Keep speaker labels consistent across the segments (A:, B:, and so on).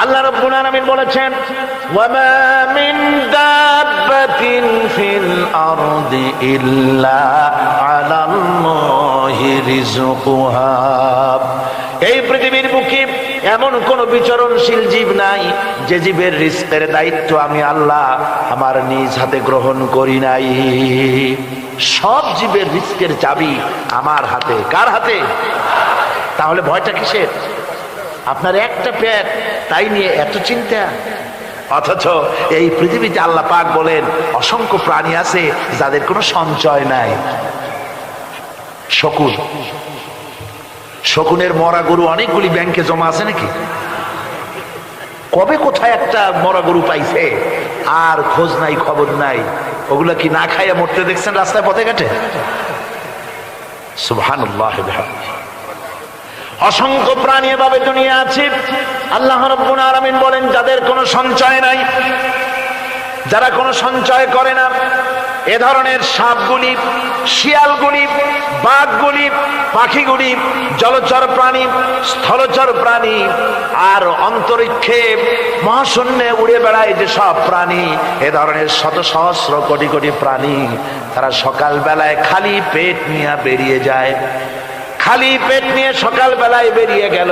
A: আল্লাহ রাব্বুল আলামিন বলেছেন, ওয়ামা মিন দাব্বাতিন ফিল আরদি ইল্লা আলাল্লাহি রিজকুহা। এই পৃথিবীর বুকে এমন কোন বিচরণশীল জীব নাই যে জীবের রিজকের দায়িত্ব আমি আল্লাহ আমার নিজ হাতে গ্রহণ করি নাই। সব জীবের রিজকের চাবি আমার হাতে। কার হাতে? তাহলে ভয়টা কিসের? আপনার একটা পেট, তাই নিয়ে এত চিন্তা। অথচ এই পৃথিবীতে আল্লাহ পাক বলেন অসংখ্য প্রাণী আছে যাদের কোনো সঞ্চয় নাই। শকুন, শকুনের মরা গরু অনেকগুলি ব্যাংকে জমা আছে নাকি? কবে কোথায় একটা মরা গরু পাইছে আর খোঁজ নাই, খবর নাই। ওগুলা কি না খাইয়া মরতে দেখছেন রাস্তায় পথে ঘাটে? সুবহানাল্লাহ। অসংখ্য প্রাণী এভাবে দুনিয়া আছে। আল্লাহ রাব্বুল আলামিন বলেন যাদের কোনো সঞ্চয় নাই, যারা কোনো সঞ্চয় করে না, এ ধরনের সাপগুলি, শিয়ালগুলি, বাঘগুলি, পাখিগুলি, জলচর প্রাণী, স্থলচর প্রাণী আর অন্তরিক্ষে মহাশূন্যে উড়ে বেড়ায় যে সব প্রাণী, এ ধরনের শত সহস্র কোটি কোটি প্রাণী, তারা সকাল বেলায় খালি পেট নিয়ে বেরিয়ে যায়। খালি পেট নিয়ে সকাল বেলায় বেরিয়ে গেল,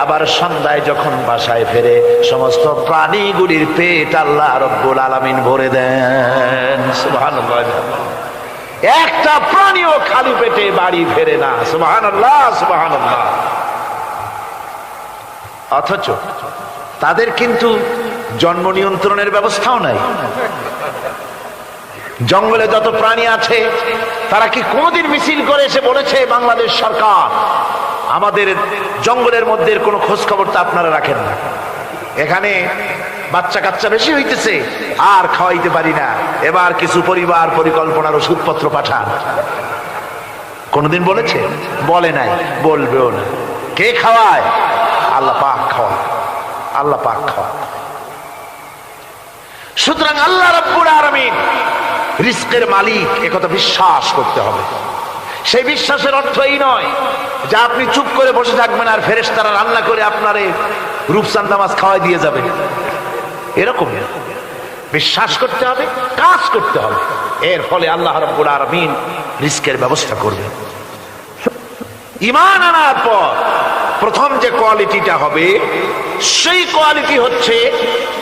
A: আবার সন্ধ্যায় যখন বাসায় ফেরে সমস্ত প্রাণীগুলির পেট আল্লাহ রাব্বুল আলামিন ভরে দেন। সুবহানাল্লাহ। একটা প্রাণীও খালি পেটে বাড়ি ফেরে না। সুবহানাল্লাহ, সুবহানাল্লাহ। অথচ তাদের কিন্তু জন্ম নিয়ন্ত্রণের ব্যবস্থাও নাই। জঙ্গলে যত প্রাণী আছে তারা কি কোনদিন মিছিল করে এসে বলেছে বাংলাদেশ সরকার আমাদের জঙ্গলের মধ্যে কোনো খোঁজ খবর তো আপনারা রাখেন না, এখানে বাচ্চা কাচ্চা বেশি হইতেছে আর খাওয়াইতে পারি না, এবার কিছু পরিবার পরিকল্পনার ওষুধপত্র পাঠান? কোনদিন বলেছে? বলে নাই, বলবেও না। কে খাওয়ায়? আল্লাহ পাক খাওয়ায়। আল্লাহ পাক খাওয়ায়। সুতরাং আল্লাহ রাব্বুল আলামিন রিজকের মালিক, একথা বিশ্বাস করতে হবে। সেই বিশ্বাসের অর্থ এই নয় যে আপনি চুপ করে বসে থাকবেন আর ফেরেশতারা রান্না করে আপনারে রূপচাঁদা মাছ খাওয়াই দিয়ে যাবে, এরকম বিশ্বাস করতে হবে, কাজ করতে হবে। এর ফলে আল্লাহ রাব্বুল আলামিন রিজকের ব্যবস্থা করবেন। ঈমান আনার পর প্রথম যে কোয়ালিটিটা হবে সেই কোয়ালিটি হচ্ছে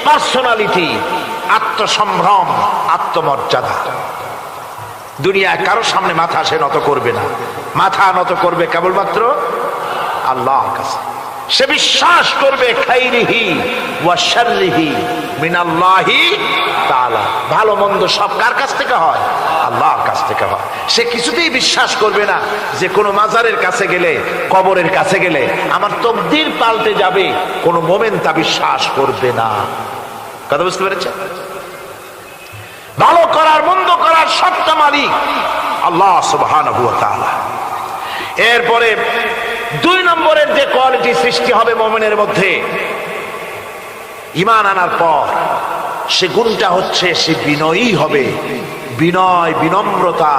A: পার্সোনালিটি, আত্মসম্ভ্রম, আত্মমর্যাদা। দুনিয়ায় কারোর সামনে মাথা সে নত করবে না, মাথা নত করবে কেবলমাত্র আল্লাহর কাছে। সে বিশ্বাস করবে খাইরিহি ওয়া শাররিহি মিনাল্লাহি তাআলা, ভালো মন্দ সব কার কাছ থেকে হয়? আল্লাহর কাছ থেকে হয়। সে কিছুতেই বিশ্বাস করবে না যে কোনো মাজারের কাছে গেলে, কবরের কাছে গেলে আমার তকদির পাল্টে যাবে, কোনো মোমেন্ট তা বিশ্বাস করবে না। কথা বুঝতে পেরেছেন? ভালো করার মন্দ করার সবটা মালিক আল্লাহ সুবহানাহু ওয়া তাআলা। এরপরে দুই নম্বরের যে কোয়ালিটি সৃষ্টি হবে মুমিনের মধ্যে ঈমান আনার পর, সে গুণটা হচ্ছে সে বিনয়ী হবে। বিনয়, বিনম্রতা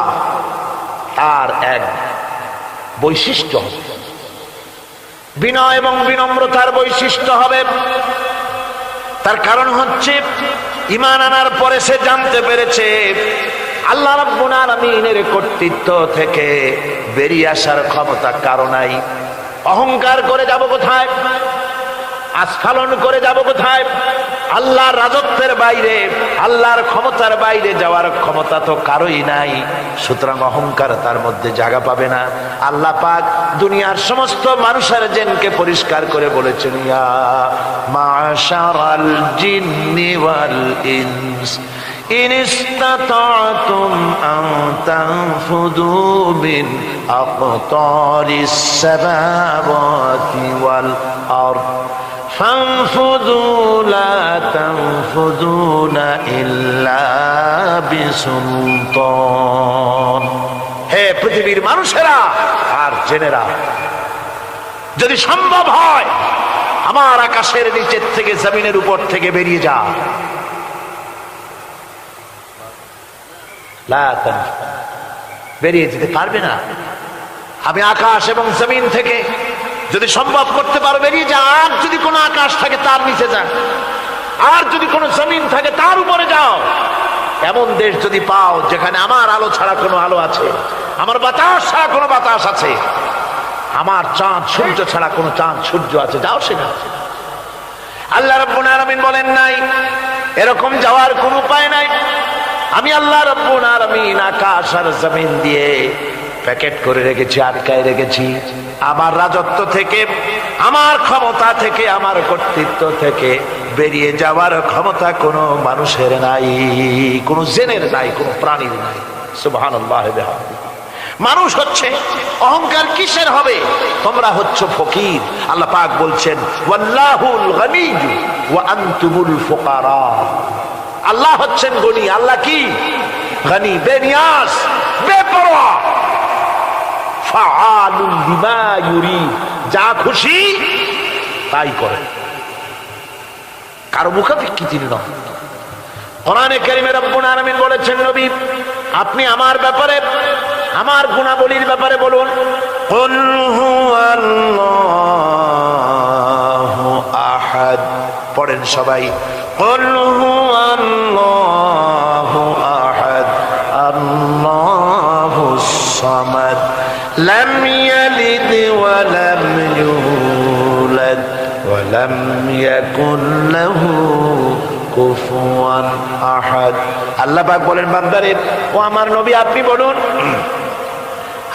A: আর এক বৈশিষ্ট্য। বিনয় এবং বিনম্রতার বৈশিষ্ট্য হবে। তার কারণ হচ্ছে ঈমান আনার পরে সে জানতে পেরেছে আল্লাহ রাব্বুল আলামিনের কর্তৃত্ব থেকে বেরিয়ে আসার ক্ষমতা কারো নাই। অহংকার করে যাব কোথায়? আস্ফালন করে যাব কোথায়? আল্লাহর রাজত্বের বাইরে, আল্লাহর ক্ষমতার বাইরে যাওয়ার ক্ষমতা তো কারোই নাই। সুতরাং অহংকার তার মধ্যে জায়গা পাবে না। আল্লাহ পাক দুনিয়ার সমস্ত মানুষের জিনকে পরিষ্কার করে বলেছেন, ইয়া মাশারাল জিন্নি ওয়াল ইনস ইন ইসতাতা'তুম আন তানফুযু মিন আকতারিস সামাওয়াতি ওয়াল আরদ ফানফুযু লা তানফুযুনা ইল্লা বিসুলতান। হে পৃথিবীর মানুষেরা আর জেনেরা, যদি সম্ভব হয় আমার আকাশের নিচের থেকে, জমিনের উপর থেকে বেরিয়ে যা। বেরিয়ে যেতে পারবে না। আমি আকাশ এবং জমিন থেকে যদি সম্ভব করতে পারো বেরিয়ে যা। আর যদি কোনো আকাশ থাকে তার নিচে যা, আর যদি কোনো জমিন থাকে তার উপরে যাও। এমন দেশ যদি পাও যেখানে আমার আলো ছাড়া কোনো আলো আছে, আমার বাতাস ছাড়া কোনো বাতাস আছে, আমার চাঁদ সূর্য ছাড়া কোনো চাঁদ সূর্য আছে, যাও সেখানে। আল্লাহ রাব্বুল আলামিন বলেন নাই এরকম যাওয়ার কোনো উপায় নাই। আমি আল্লাহ রাব্বুল আলামিন আকাশ আর জমিন দিয়ে প্যাকেট করে রেখেছি, আটকায় রেখেছি। আমার রাজত্ব থেকে, আমার ক্ষমতা থেকে, আমার কর্তৃত্ব থেকে বেরিয়ে যাওয়ার ক্ষমতা কোনো মানুষের নাই, কোনো জিনের নাই, কোনো প্রাণীর নাই। সুবহানাল্লাহ। মানুষ হচ্ছে অহংকার কিসের হবে? তোমরা হচ্ছ ফকির। আল্লাহ পাক বলছেন ওয়াল্লাহুল গনিয়্যু ওয়া আনতুমুল ফুকারা। আল্লাহ হচ্ছেন গনি। আল্লাহ কি? গনি, বেনিয়াস, বেপরোয়া। ফাআলুন বিমা ইউরিদ, যা খুশি তাই করে, কারো মুখাপেক্ষী তিনি নন। কোরআনে কারীমে রব্বুল আলামিন বলেছেন নবী আপনি আমার ব্যাপারে, আমার গুণাবলীর ব্যাপারে বলুন। কুল হুয়াল্লাহু আহাদ, পড়েন সবাই। কুল হুয়াল্লাহু আহাদ আল্লাহুস সামাদ লাম ইয়ালিদ ওয়া লাম ইউলাদ ওয়া লাম ইয়াকুল লাহু কুফুয়ান আহাদ। আল্লাহ পাক বলেন বান্দারে, ও আমার নবী আপনি বলুন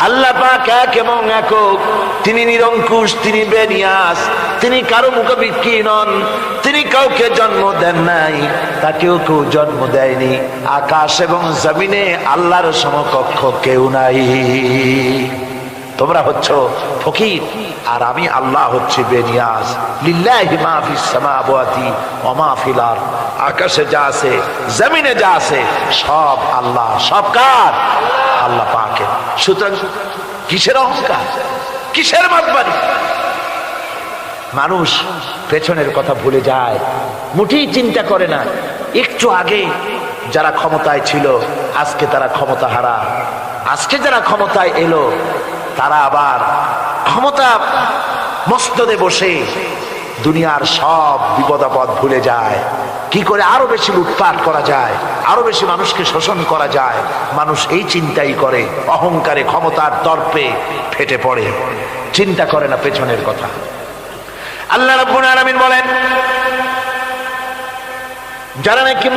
A: আল্লাহ পাক এক এবং একক, তিনি নিরঙ্কুশ, তিনি বেনিয়াস, তিনি কারো মুখাপেক্ষী নন, তিনি কাউকে জন্ম দেন নাই, তাকেও কেউ জন্ম দেয়নি। আকাশ এবং জমিনে আল্লাহর সমকক্ষ কেউ নাই। তোমরা হচ্ছ ফকির আর আমি আল্লাহ হচ্ছে বেনিয়াস। লিল্লাহি মা ফিস সামাওয়াতি ওয়া মা ফিল আরদ, আকাশে যা আছে জমিনে যা আছে সব আল্লাহ। সব কার? আল্লাহ পাকের। সুতরাং কিসের অহংকার, কিসের মাতবাড়ি? মানুষ পেছনের কথা ভুলে যায়, মুঠেই চিন্তা করে না। একটু আগে যারা ক্ষমতায় ছিল আজকে তারা ক্ষমতা হারা, আজকে যারা ক্ষমতায় এলো তারা আবার ক্ষমতা মস্তদে বসে দুনিয়ার সব বিপদাপদ ভুলে যায়। কি করে আরো বেশি লুটপাট করা যায়, আরো বেশি মানুষকে শোষণ করা যায়, মানুষ এই চিন্তাই করে। অহংকারে, ক্ষমতার দর্পে ফেটে পড়ে, চিন্তা করে না পেছনের কথা। আল্লাহ রাব্বুল আলামিন বলেন যারা নাকি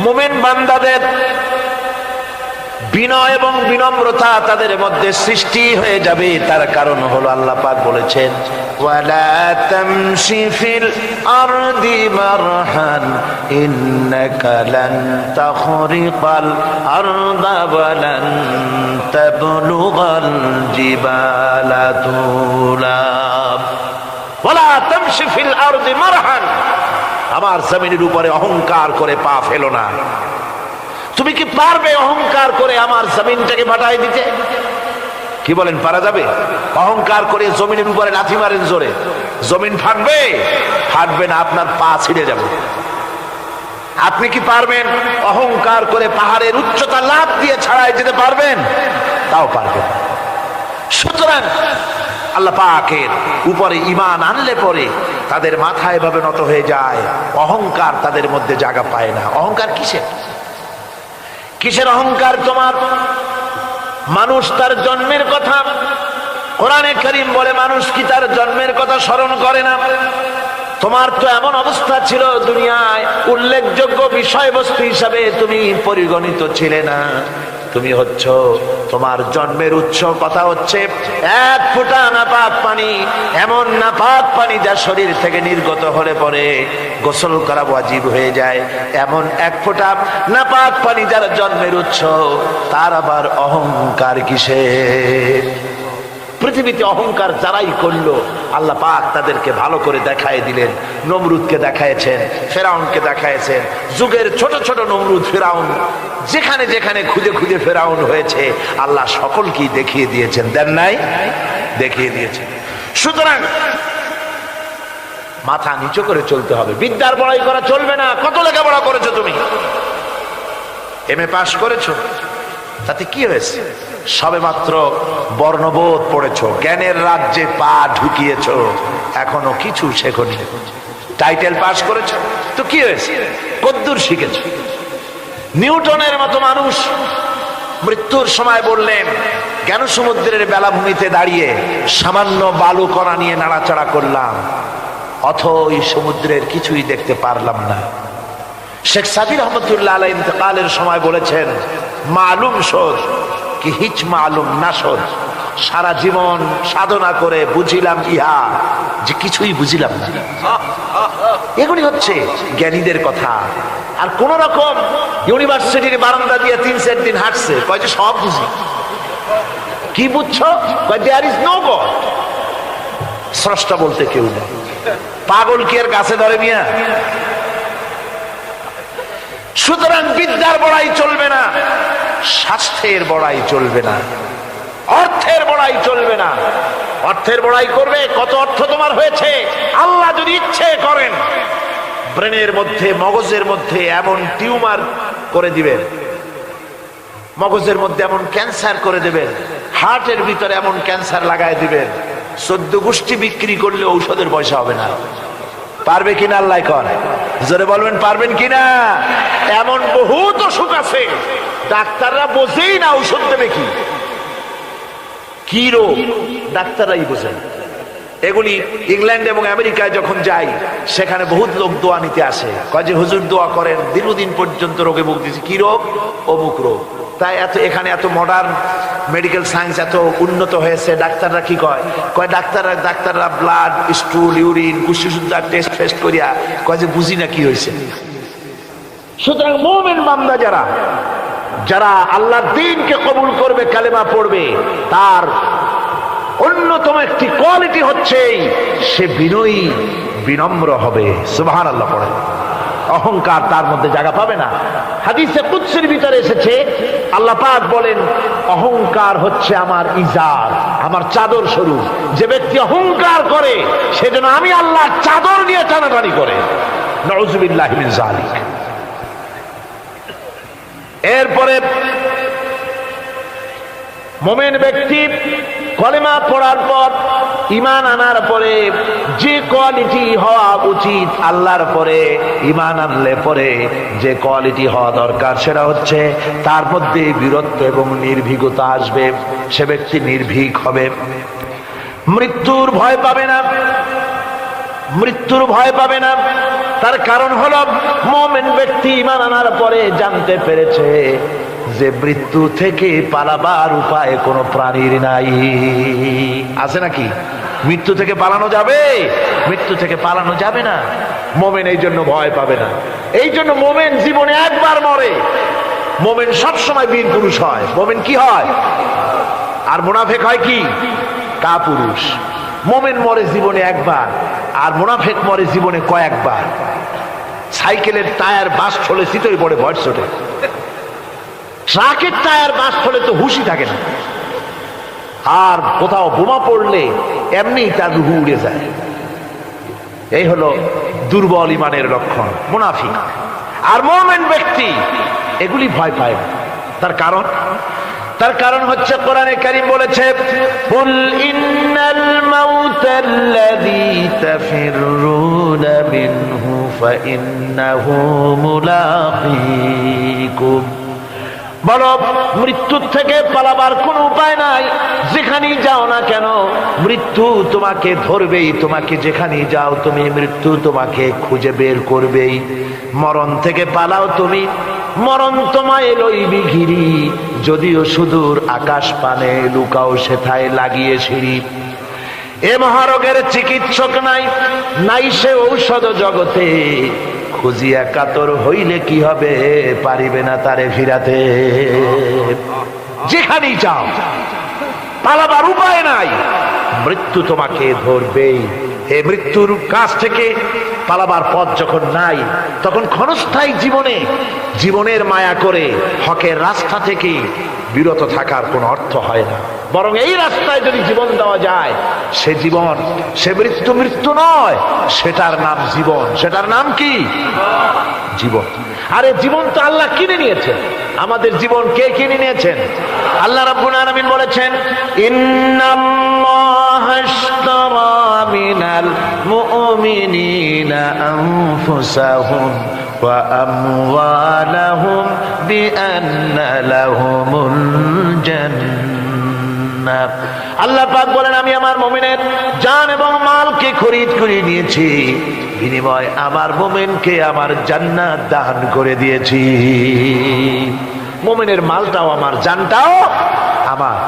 A: মুমিন বান্দাদের বিনয় এবং বিনম্রতা তাদের মধ্যে সৃষ্টি হয়ে যাবে, তার কারণ হলো আল্লাহ পাক বলেছেন ওয়ালা তামশি ফিল আরদি মারহান ইন্নাকা লান তাখরিকাল আরদা ওয়া লান তাবলুগাল জিবালা তুলা। ওয়ালা তামশি ফিল আরদি মারহান, আমার জমিনের উপরে অহংকার করে পা ফেলো না। তুমি কি পারবে অহংকার করে আমার জমিনটাকে ফাটাই দিতে? কি বলেন, পারা যাবে? অহংকার করে জমিনের উপরে লাথি মারেন জোরে, জমিন ফাটবে? ফাটবে না, আপনার পা ছিঁড়ে যাবে। আপনি কি পারবেন অহংকার করে পাহাড়ের উচ্চতা লাফ দিয়ে ছাড়াই যেতে পারবেন? তাও পারবেন। সুতরাং আল্লাহ পাকের উপরে ঈমান আনলে পরে তাদের মাথা এভাবে নত হয়ে যায়, অহংকার তাদের মধ্যে জায়গা পায় না। অহংকার কিসের? কিসের অহংকার তোমার? মানুষ তার জন্মের কথা, কোরআনে কারীম বলে মানুষ কি তার জন্মের কথা স্মরণ করে না? তোমার তো এমন অবস্থা ছিল দুনিয়ায় উল্লেখযোগ্য বিষয়বস্তু হিসাবে তুমি পরিগণিত ছিলে না। তুমি হচ্ছ, তোমার জন্মের উৎস কথা হচ্ছে এক ফোঁটা নাপাক পানি, এমন নাপাক পানি যা শরীর থেকে নির্গত হলে পরে গোসল করা ওয়াজিব হয়ে যায়। এমন এক ফোঁটা নাপাক পানি যার জন্মের উৎস, তার আবার অহংকার কিসের? পৃথিবীতে অহংকার যারাই করলো আল্লাহ পাক তাদেরকে ভালো করে দেখায় দিলেন। নমরুদকে দেখায়ছেন, ফেরাউনকে দেখায়ছেন, যুগের ছোট ছোট নমরুদ ফেরাউন যেখানে যেখানে খুঁজে খুঁজে ফেরাউন হয়েছে আল্লাহ সকলকেই দেখিয়ে দিয়েছেন। দেন নাই? দেখিয়ে দিয়েছেন। সুতরাং মাথা নিচু করে চলতে হবে, বিদ্যার বড়াই করা চলবে না। কত লেখাপড়া করেছো তুমি? এমএ পাস করেছো, তাতে কি হয়েছে? সবে মাত্র বর্ণবোধ পড়েছো, জ্ঞানের রাজ্যে পা ঢুকিয়েছো, এখনো কিছু শেখনি। টাইটেল পাস করেছো তো কি হয়েছে? কদ্দুর শিখেছো? নিউটনের মতো মানুষ মৃত্যুর সময় বললেন, জ্ঞান সমুদ্রের বেলাভূমিতে দাঁড়িয়ে সামান্য বালু কণা নিয়ে নাড়াচাড়া করলাম, অথই সমুদ্রের কিছুই দেখতে পারলাম না। শেখ সাদি রহমতুল্লাহ আলাইহি ইন্তেকালের সময় বলেছেন, মালুম শোধ কি হিচ মালুম না শোধ, সারা জীবন সাধনা করে বুঝিলাম ইহা যে কিছুই বুঝিলাম না। এগুলি হচ্ছে জ্ঞানীদের কথা। আর কোন রকম ইউনিভার্সিটির বারান্দা দিয়ে 3-4 দিন হাঁটছে, কয় যে সব বুঝি। কি বুঝছো? দেয়ার ইজ নো গড, স্রষ্টা বলতে কেউ নেই। পাগল কি এর কাছে ধরে মিয়া? সুতরাং বিদ্যার বড়াই চলবে না, স্বাস্থ্যের বড়াই চলবে না, অর্থের বড়াই চলবে না। অর্থের বড়াই করবে, কত অর্থ তোমার হয়েছে, আল্লাহ যদি ইচ্ছে করেন ব্রেনের মধ্যে, মগজের মধ্যে এমন টিউমার করে দিবেন, মগজের মধ্যে এমন ক্যান্সার করে দেবেন, হার্টের ভিতরে এমন ক্যান্সার লাগায় দিবেন, 14 গোষ্ঠী বিক্রি করলে ঔষধের পয়সা হবে না। পারবে কিনা আল্লাহ কর, জোরে বলবেন পারবেন কিনা? এমন বহুত অসুখ আছে ডাক্তাররা বোঝেই না ঔষধ দেবে কি, কি রোগ ডাক্তাররাই বোঝেন। এগুলি ইংল্যান্ড এবং আমেরিকায় যখন যাই, সেখানে বহুত লোক দোয়া নিতে আসে, কয় যে হুজুর দোয়া করেন, দীর্ঘদিন পর্যন্ত রোগে ভুগতেছি। কি রোগ? অমুক রোগ। তাই এখানে এত মডার্ন মেডিকেল সায়েন্স এত উন্নত হয়েছে, ডাক্তাররা কি কয়? ডাক্তাররা ব্লাড, স্টুল, ইউরিন, কুষ্ঠিসুদ্ধা টেস্ট করিয়া কয় যে বুঝি না কি হয়েছে। সুতরাং মুমিন বান্দা যারা আল্লাহর দ্বীনকে কবুল করবে, কালেমা পড়বে, তার অন্যতম একটি কোয়ালিটি হচ্ছে সে বিনয়ী, বিনম্র হবে। সুবহানাল্লাহ পড়ে। অহংকার তার মধ্যে জায়গা পাবে না। হাদিসে কুদসির ভিতরে এসেছে, আল্লাহ পাক বলেন, অহংকার হচ্ছে আমার ইজার, আমার চাদর স্বরূপ। যে ব্যক্তি অহংকার করে সেজন্য আমি আল্লাহ চাদর নিয়ে টানাটানি করে। নাউযুবিল্লাহি মিন যালিক। এরপরে মুমিন ব্যক্তি কলেমা পড়ার পর, ঈমান আনার পরে যে কোয়ালিটি হওয়া উচিত, আল্লাহর পরে ঈমান আনলে পরে যে কোয়ালিটি হওয়া দরকার, সেটা হচ্ছে তার মধ্যে বীরত্ব এবং নির্ভীকতা আসবে। সে ব্যক্তি নির্ভীক হবে, মৃত্যুর ভয় পাবে না, মৃত্যুর ভয় পাবে না। তার কারণ হলো মুমিন ব্যক্তি ঈমান আনার পরে জানতে পেরেছে যে মৃত্যু থেকে পালাবার উপায় কোন প্রাণীর নাই। আছে নাকি? মৃত্যু থেকে পালানো যাবে? মৃত্যু থেকে পালানো যাবে না। মুমিন এই জন্য ভয় পাবে না। এই জন্য মুমিন জীবনে একবার মরে, মুমিন সবসময় বীর পুরুষ হয়। মুমিন কি হয়? আর মুনাফিক হয় কি? কাপুরুষ। মুমিন মরে জীবনে একবার, আর মুনাফিক মরে জীবনে কয়েকবার। সাইকেলের টায়ার বাস্ট হলে চিতই পড়ে, ভয় ছোটে। ট্রাকের টায়ার বাস্ট হলে তো হুঁশই থাকে না, আর কোথাও বোমা পড়লে এমনি তার রুহু উড়ে যায়। এই হলো দুর্বল ঈমানের লক্ষণ, মুনাফিক। আর মুমিন ব্যক্তি এগুলি ভয় পায় না। তার কারণ হচ্ছে কোরআনে কারীম বলেছে, কুল ইন্নাল মাউতাল্লাযী তাফিররুনা মিনহু ফাইন্নাহু মুলাকীকুম। বলো, মৃত্যুর থেকে পালাবার কোন উপায় নাই। যেখানেই যাও না কেন মৃত্যু তোমাকে ধরবেই। তোমাকে যেখানেই যাও তুমি, মৃত্যু তোমাকে খুঁজে বের করবেই। মরণ থেকে পালাও তুমি, মরণ তোমায় লইবি ঘিরি। যদিও সুদূর আকাশ পানে, লুকাও সেথায় লাগিয়ে সিঁড়ি। এ মহারোগের চিকিৎসক নাই, নাই সে ঔষধ জগতে। খুঁজিয়া কাতর হইলে কি হবে, পারিবে না তারে ফিরাতে। যেখানেই যাও পালাবার উপায় নাই, মৃত্যু তোমাকে ধরবেই। এই মৃত্যুর কাছ থেকে পালাবার পথ যখন নাই, তখন ক্ষণস্থায়ী জীবনের মায়া করে হকের রাস্তা থেকে বিরত থাকার কোনো অর্থ হয় না। বরং এই রাস্তায় যদি জীবন দেওয়া যায়, সে জীবন, সে মৃত্যু নয়, সেটার নাম জীবন। সেটার নাম কি? জীবন। আরে জীবন তো আল্লাহ কিনে নিয়েছেন। আমাদের জীবন কে কিনে নিয়েছেন? আল্লাহ রাব্বুল আলামিন বলেছেন, ইন্নাল্লাহা আশতারা মিনাল মুমিনিনা আনফুসাহুম ওয়া আমওয়ালাহুম বিআন্না লাহুমুল জান্নাহ। আল্লাহ পাক বলেন, আমি আমার মুমিনের জান এবং মালকে খরিদ করে নিয়েছি, বিনিময় আমার মুমিনকে আমার জান্নাত দান করে দিয়েছি। মুমিনের মালটাও আমার, জানটাও আমার।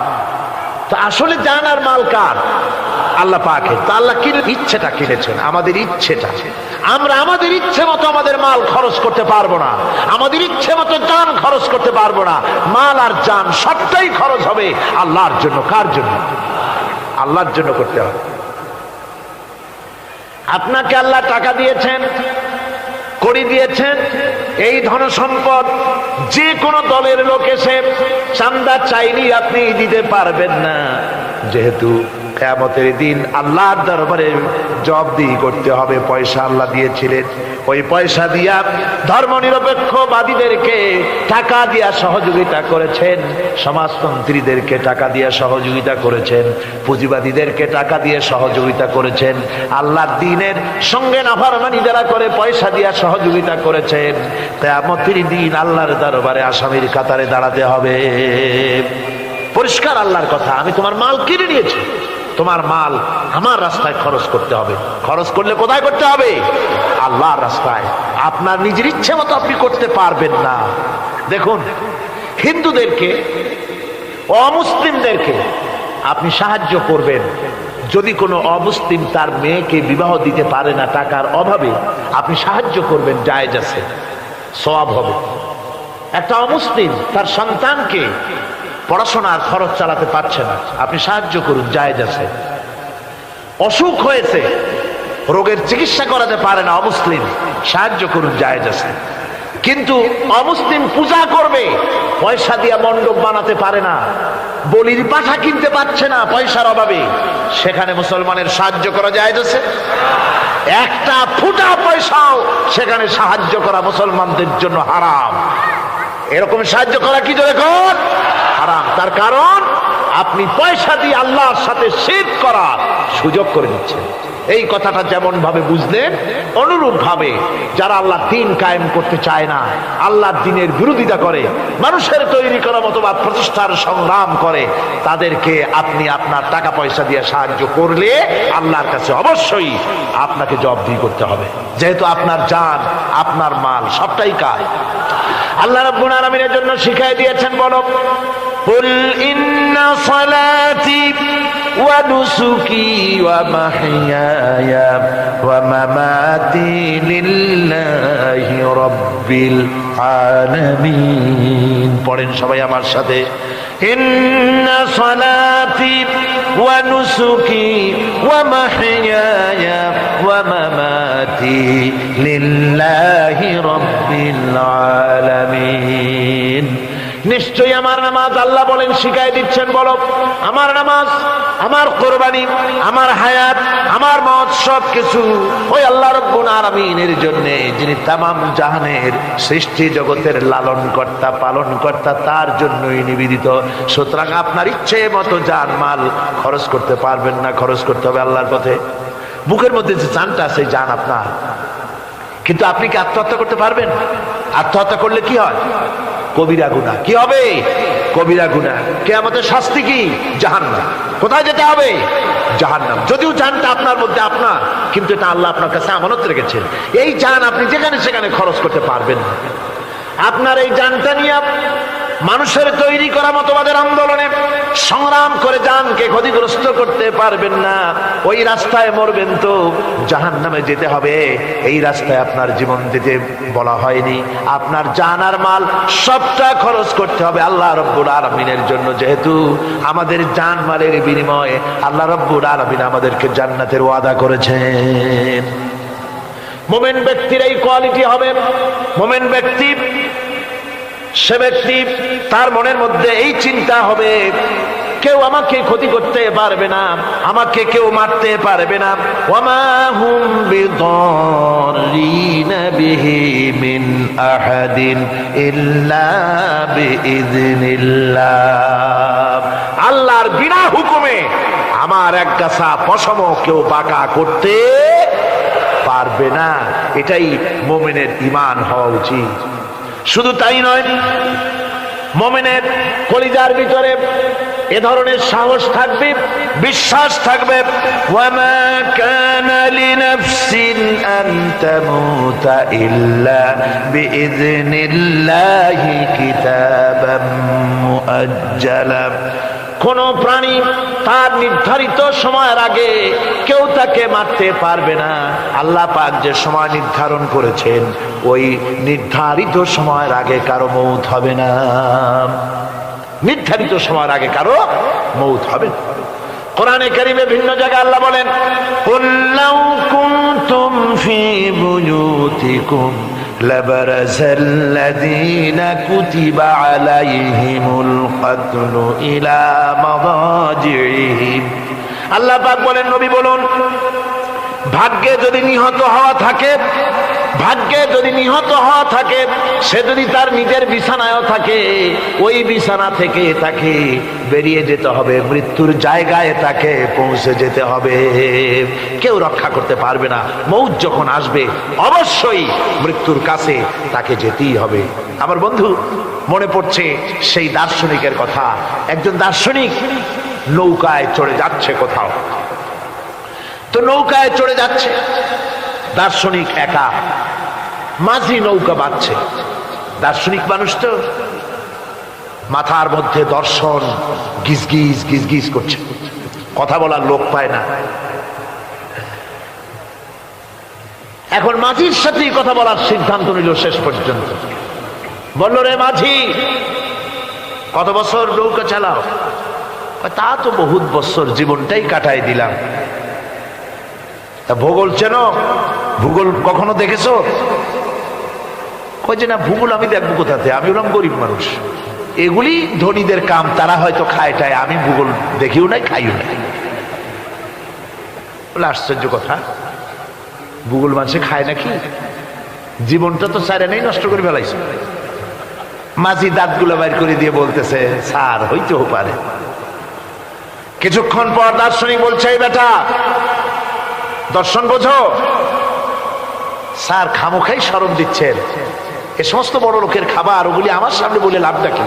A: তো আসলে জান আর মাল কার? আল্লাহ পাকের। তো আল্লাহ ইচ্ছেটা কিনেছেন, আমাদের ইচ্ছেটা। আমরা আমাদের ইচ্ছে মতো আমাদের মাল খরচ করতে পারবো না, আমাদের ইচ্ছে মতো জান খরচ করতে পারবো না। মাল আর জান সবটাই খরচ হবে আল্লাহর জন্য। কার জন্য? আল্লাহর জন্য করতে হবে। আপনাকে আল্লাহ টাকা দিয়েছেন, কড়ি দিয়েছেন, এই ধন সম্পদ যে কোনো দলের লোক এসে চাঁদা চাইলেই আপনি দিতে পারবেন না, যেহেতু কিয়ামতের দিন আল্লাহর দরবারে জবাবদিহি করতে হবে। পয়সা আল্লাহ দিয়েছিলেন, ওই পয়সা দিয়া ধর্মনিরপেক্ষবাদীদেরকে টাকা দিয়া সহযোগিতা করেছেন, সমাজতন্ত্রীদেরকে টাকা দিয়া সহযোগিতা করেছেন, পুঁজিবাদীদেরকে টাকা দিয়ে সহযোগিতা করেছেন, আল্লাহর দ্বীনের সঙ্গে নাফরমানি যারা করে পয়সা দিয়া সহযোগিতা করেছেন। কিয়ামতের দিন আল্লাহর দরবারে আসামির কাতারে দাঁড়াতে হবে। পরিষ্কার আল্লাহর কথা, আমি তোমার মাল কিনে নিয়েছি, তোমার মাল আমার রাস্তায় খরচ করতে হবে। খরচ করলে কোথায় করতে হবে? আল্লাহর রাস্তায়। আপনার নিজের ইচ্ছে মতো আপনি করতে পারবেন না। দেখুন, হিন্দুদেরকে, অমুসলিমদেরকে আপনি সাহায্য করবেন, যদি কোনো অমুসলিম তার মেয়েকে বিবাহ দিতে পারে না টাকার অভাবে, আপনি সাহায্য করবেন, জায়েজ আছে, সওয়াব হবে। একটা অমুসলিম তার সন্তানকে পড়াশোনার খরচ চালাতে পারছে না, আপনি সাহায্য করুন, জায়েজ আছে। অসুখ হয়েছে, রোগের চিকিৎসা করাতে পারে না অমুসলিম, সাহায্য করুন, জায়েজ আছে। কিন্তু অমুসলিম পূজা করবে, পয়সা দিয়ে মণ্ডপ বানাতে পারে না, বলির পাঠা কিনতে পারছে না পয়সার অভাবে, সেখানে মুসলমানের সাহায্য করা জায়েজ আছে? একটা ফুটা পয়সাও সেখানে সাহায্য করা মুসলমানদের জন্য হারাম। এরকম সাহায্য করা কি জোরে কর? হারাম। তার কারণ আপনি পয়সা দিয়ে আল্লাহর সাথে শিরক করার সুযোগ করে দিচ্ছেন। এই কথাটা যেমন ভাবে বুঝলেন, অনুরূপ ভাবে যারা আল্লাহর দ্বীন কায়েম করতে চায় না, আল্লাহর দ্বীনের বিরোধিতা করে, মানুষের তৈরি করা মতবাদ প্রতিষ্ঠার সংগ্রাম করে, তাদেরকে আপনি আপনার টাকা পয়সা দিয়ে সাহায্য করলে আল্লাহর কাছে অবশ্যই আপনাকে জবাবদিহি করতে হবে, যেহেতু আপনার জান, আপনার মাল সবটাই কার। আল্লাহ রাব্বুল আলামিনের জন্য শিখাই দিয়েছেন, বলো, কুল ইন্না সালাতি ওয়া নুসুকি ওয়া মাহইয়ায়া ওয়া মামাতি লিল্লাহি রাব্বিল আলামিন। পড়েন সবাই আমার সাথে, ইন্না সালাতি ওয়া নুসুকি ওয়া মাহইয়ায়া ওয়া মামাতি লিল্লাহি রাব্বিল আলামিন। নিশ্চয়ই আমার নামাজ, আল্লাহ বলেন, শিখাই দিচ্ছেন, বলো, আমার নামাজ, আমার কোরবানি, আমার হায়াত, আমার মত সবকিছু ওই আল্লাহ রাব্বুল আলামিনের জন্য, যিনি তামাম জাহানের সৃষ্টি জগতের লালন কর্তা, পালন কর্তা, তার জন্যই নিবেদিত। সুতরাং আপনার ইচ্ছে মতো জান মাল খরচ করতে পারবেন না, খরচ করতে হবে আল্লাহর পথে। বুকের মধ্যে যে জানটা আছে, জান আপনার, কিন্তু আপনি কি আত্মহত্যা করতে পারবেন? আত্মহত্যা করলে কি হয়? কবিরা গুনাহ। কি হবে? কবিরা গুনাহ। কিয়ামতের শাস্তি কি? জাহান্নাম। কোথায় যেতে হবে? জাহান্নাম। যদিও জানটা আপনার মধ্যে আপনার, কিন্তু এটা আল্লাহ আপনার কাছে আমানত রেখেছেন। এই জান আপনি যেখানে সেখানে খরচ করতে পারবেন না। আপনার এই জানটা নিয়ে মানুষের তৈরি করা মতবাদের আন্দোলনে সংগ্রাম করে জানকে ক্ষতিগ্রস্ত করতে পারবেন না। ওই রাস্তায় মরবেন তো জাহান্নামে যেতে হবে। এই রাস্তায় আপনার জীবন দিতে বলা হয়নি। আপনার জান আর মাল সবটা খরচ করতে হবে আল্লাহ রাব্বুল আলামিনের জন্য। যেহেতু আমাদের জান মালের বিনিময়ে আল্লাহ রাব্বুল আলামিন আমাদেরকে জান্নাতের ওয়াদা করেছেন। মুমিন ব্যক্তির এই কোয়ালিটি হবে। মুমিন ব্যক্তি সে ব্যক্তি তার মনের মধ্যে এই চিন্তা হবে, কেউ আমাকে ক্ষতি করতে পারবে না, আমাকে কেউ মারতে পারবে না। ওয়ামা হুম বিদাররিনা বিহি মিন আহাদিন ইল্লা বিইذনিল্লাহ। আল্লাহর বিনা হুকুমে আমার এক গাছা পশম কেউ বাঁকা করতে পারবে না। এটাই মুমিনের ঈমান হওয়া উচিত। শুধু তাই নয়, মুমিনের কলিজার ভিতরে এ ধরনের সাহস থাকবে, বিশ্বাস থাকবে। ওয়ামা কানা লিনাফসিন আন তামুতা ইল্লা বিইذনিল্লাহি কিতাবাম মুআজ্জালা। কোন প্রাণী তার নির্ধারিত সময়ের আগে কেউ তাকে মারতে পারবে না। আল্লাহ পাক যে সময় নির্ধারণ করেছেন ওই নির্ধারিত সময়ের আগে কারো মৌত হবে না। নির্ধারিত সময়ের আগে কারো মৌত হবে না। কোরআনে কারীমে ভিন্ন জায়গায় আল্লাহ বলেন, কুল লাউ কুনতুম ফি বুয়ুতিকুম লাবারাযাল্লাযীনা কুতিবা আলাইহিমুল কাতলু ইলা মাদাজিহিম। আল্লাহ পাক বলেন, নবী বলুন, ভাগ্যে যদি নিহত হওয়া থাকে, ভাগ্যে যদি নিহত হওয়া থাকে, সে যদি তার নিজের বিছানায়ও থাকে, ওই বিছানা থেকে তাকে বেরিয়ে যেতে হবে, মৃত্যুর জায়গায় তাকে পৌঁছে যেতে হবে। কেউ রক্ষা করতে পারবে না। মৌত যখন আসবে অবশ্যই মৃত্যুর কাছে তাকে যেতেই হবে। আমার বন্ধু, মনে পড়ছে সেই দার্শনিকের কথা। একজন দার্শনিক নৌকায় চড়ে যাচ্ছে কোথাও, তো নৌকায় চড়ে যাচ্ছে, দার্শনিক একা, মাঝি নৌকা বাঁধছে। দার্শনিক মানুষ তো মাথার মধ্যে দর্শন গিজগিজ গিজগিজ করছে, কথা বলার লোক পায় না। এখন মাঝির সাথেই কথা বলার সিদ্ধান্ত নিল। শেষ পর্যন্ত বলল, রে মাঝি, কত বছর নৌকা চালাও? তা তো বহুত বছর, জীবনটাই কাটাই দিলাম। তা ভূগোল চেনো? ভূগোল কখনো দেখেছো? কই যে না, ভূগোল আমি দেখবো কোথাতে, আমি হলাম গরিব মানুষ, এগুলি ধনীদের কাম, তারা হয়তো খায় টায়, আমি ভূগোল দেখিও নাই খাইও নাই। বলে আশ্চর্য কথা, ভূগোল মানুষে খায় নাকি? জীবনটা তো চারে নেই, নষ্ট করে ফেলাইছে। মাঝি দাঁতগুলো বাইর করে দিয়ে বলতেছে, স্যার হইতেও পারে। কিছুক্ষণ পর দার্শনিক বলছে, এই বেটা, দর্শন বোঝো? স্যার খামোখাই শরম দিচ্ছেন, এ সমস্ত বড় লোকের খাবার, ওগুলি আমার সামনে বলে লাভটা কি?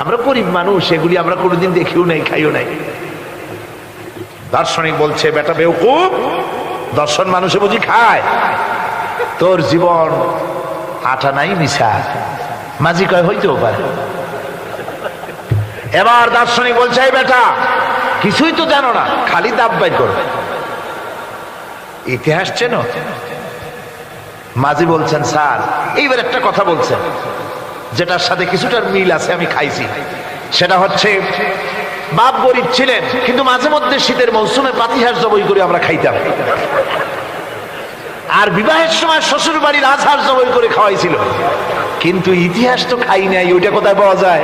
A: আমরা গরিব মানুষ, এগুলি আমরা কোনোদিন দেখিও নাই, খাইও নাই। দার্শনিক বলছে, বেটা বেওকুফ, দর্শন মানুষে বুঝি খায়? তোর জীবন আটা নাই মিশা। মাঝি কয়, হইতেও পারে। এবার দার্শনিক বলছে, এই বেটা, কিছুই তো জানো না, খালি দাব বাইর করো, ইতিহাস চেনো? মাঝি বলছেন, স্যার এইবার একটা কথা বলছেন যেটার সাথে কিছুটার মিল আছে, আমি খাইছি। সেটা হচ্ছে, বাপ গরিব ছিলেন, কিন্তু মাঝে মধ্যে শীতের মৌসুমে পাতিহাঁস জবাই করে আমরা খাইতাম, আর বিবাহের সময় শ্বশুর বাড়ির রাজহাঁস জবাই করে খাওয়াইছিল, কিন্তু ইতিহাস তো খাই নাই, ওইটা কোথায় পাওয়া যায়?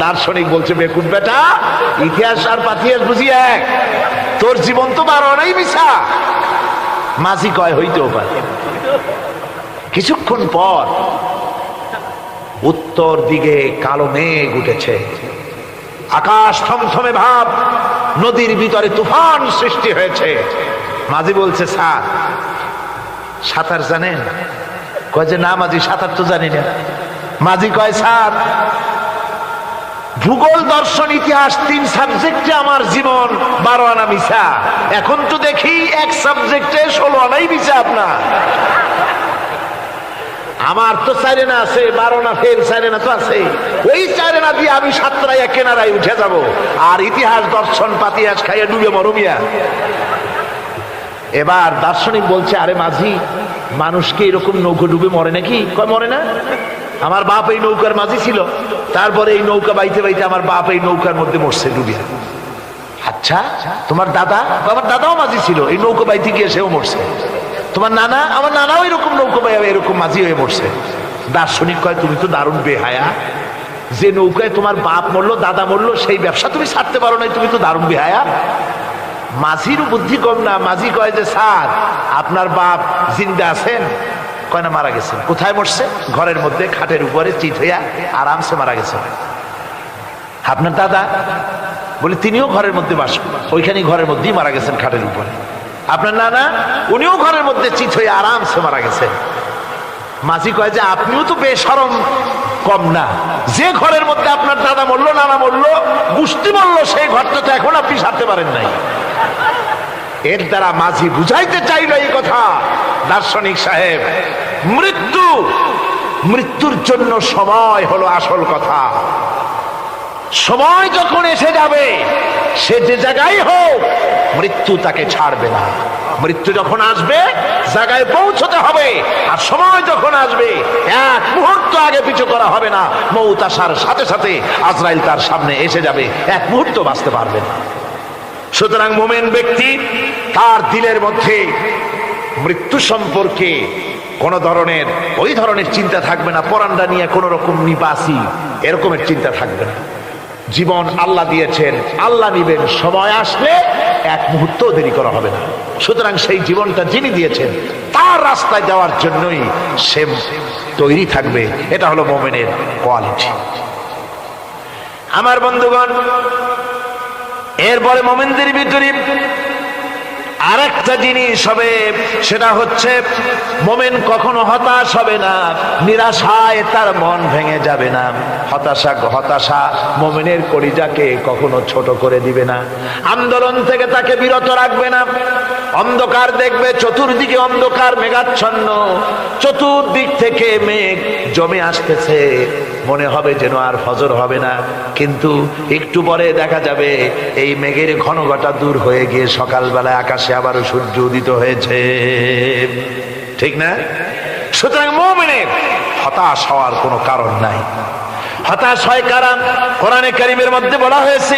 A: দার্শনিক বলছে, বেকুব বেটা, ইতিহাস আর পাতিহাঁস বুঝি এক? তোর জীবন তো বারো নাই মিশা। মাঝি কয়, হইতেও পারে। কিছুক্ষণ পর উত্তর দিকে কালো মেঘ উঠেছে, আকাশ থমথমে ভাব, নদীর ভিতরে তুফান সৃষ্টি হয়েছে। মাঝি বলছে, স্যার সাঁতার জানেন? কয় যে না মাঝি, সাঁতার তো জানি না। মাঝি কয়, স্যার ভূগোল, দর্শন, ইতিহাস, 3 সাবজেক্টে আমার জীবন 12 আনা মিশা। এখন তো দেখি এক সাবজেক্টে 16 আনাই মিশা আপনার। আমার তো চারেনা আছে, 12 না ফের চারেনা তো আছে, ওই চারেনা দিয়ে আমি সাতরাইয়া কেনারায় উঠে যাব, আর ইতিহাস দর্শন পাতিয়াস খাইয়া ডুবে মরমিয়া। এবার দার্শনিক বলছে, আরে মাঝি, মানুষকে এরকম নৌকো ডুবে মরে নাকি? কয় মরে না, আমার বাপ এই নৌকার মাঝি ছিল, তারপরে এই নৌকা বাইতে বাইতে আমার বাপ এই নৌকার মধ্যে মরছে ডুবিয়া। আচ্ছা, তোমার দাদা? আমার দাদাও মাঝি ছিল, এই নৌকা বাইতে গিয়ে সেও মরছে। তোমার নানা? আমার নানাও এরকম নৌকা বাইয়া এরকম মাঝি হয়ে মরছে। দার্শনিক কয়, তুমি তো দারুণ বেহায়া, যে নৌকায় তোমার বাপ মরলো, দাদা মরলো, সেই ব্যবসা তুমি ছাড়তে পারো নাই, তুমি তো দারুণ বেহায়া। মাঝিরও বুদ্ধি কম না। মাঝি কয় যে, স্যার আপনার বাপ জিন্দা আছেন? কয় না, মারা গেছেন। কোথায় মরছে? ঘরের মধ্যে খাটের উপরে চিত হইয়া আরামসে মারা গেছেন। আপনার দাদা? বলে তিনিও ঘরের মধ্যে বাস, ওইখানে ঘরের মধ্যেই মারা গেছেন খাটের উপরে। আপনার নানা? উনিও ঘরের মধ্যে চিত হয়ে আরামসে মারা গেছেন। মাঝি কয় যে, আপনিও তো বেশরম কম না, যে ঘরের মধ্যে আপনার দাদা মরলো, নানা মরলো, গোষ্ঠী মরলো, সেই ঘরটা তো এখন আপনি সারতে পারেন নাই। এর দ্বারা মাঝি বুঝাইতে চাইল এই কথা, দার্শনিক সাহেব, মৃত্যুর জন্য সময় হলো আসল কথা। সময় যখন এসে যাবে, সে যে জায়গায় হোক, মৃত্যু তাকে ছাড়বে না। মৃত্যু যখন আসবে, জায়গায় পৌঁছতে হবে, আর সময় যখন আসবে, এক মুহূর্ত আগে পিছু করা হবে না। মৌত আসার সাথে সাথে আজরাইল তার সামনে এসে যাবে, এক মুহূর্ত বাঁচতে পারবে না। সুতরাং মুমিন ব্যক্তি, তার দিলের মধ্যে মৃত্যু সম্পর্কে কোন ধরনের ওই ধরনের চিন্তা থাকবে না, পরানটা নিয়ে কোন রকম নিবাসী এরকমের চিন্তা থাকবে না। জীবন আল্লাহ দিয়েছেন, আল্লাহ নিবেন, সময় আসলে এক মুহূর্ত দেরি করা হবে না। সুতরাং সেই জীবনটা যিনি দিয়েছেন, তার রাস্তায় যাওয়ার জন্যই সে তৈরি থাকবে। এটা হলো মুমিনের কোয়ালিটি। আমার বন্ধুগণ, এরপরে মুমিনদের ভিতরে আরেকটা জিনিস হবে, সেটা হচ্ছে মুমিন কখনো হতাশ হবে না, নিরাশায় তার মন ভেঙে যাবে না। হতাশা মুমিনের কলিজাকে কখনো ছোট করে দিবে না, আন্দোলন থেকে তাকে বিরত রাখবে না। অন্ধকার দেখবে, চতুর্দিকে অন্ধকার মেঘাচ্ছন্ন, চতুর্দিক থেকে মেঘ জমে আসতেছে, মনে হবে যেন আর ফজর হবে না, কিন্তু একটু পরে দেখা যাবে এই মেঘের ঘন ঘটা দূর হয়ে গিয়ে সকালবেলায় আকাশে আবারও সূর্য উদিত হয়েছে, ঠিক না? সুতরাং মুমিনের হতাশ হওয়ার কোনো কারণ নাই। হতাশ হয় কারা? কোরআনে কারীমের মধ্যে বলা হয়েছে,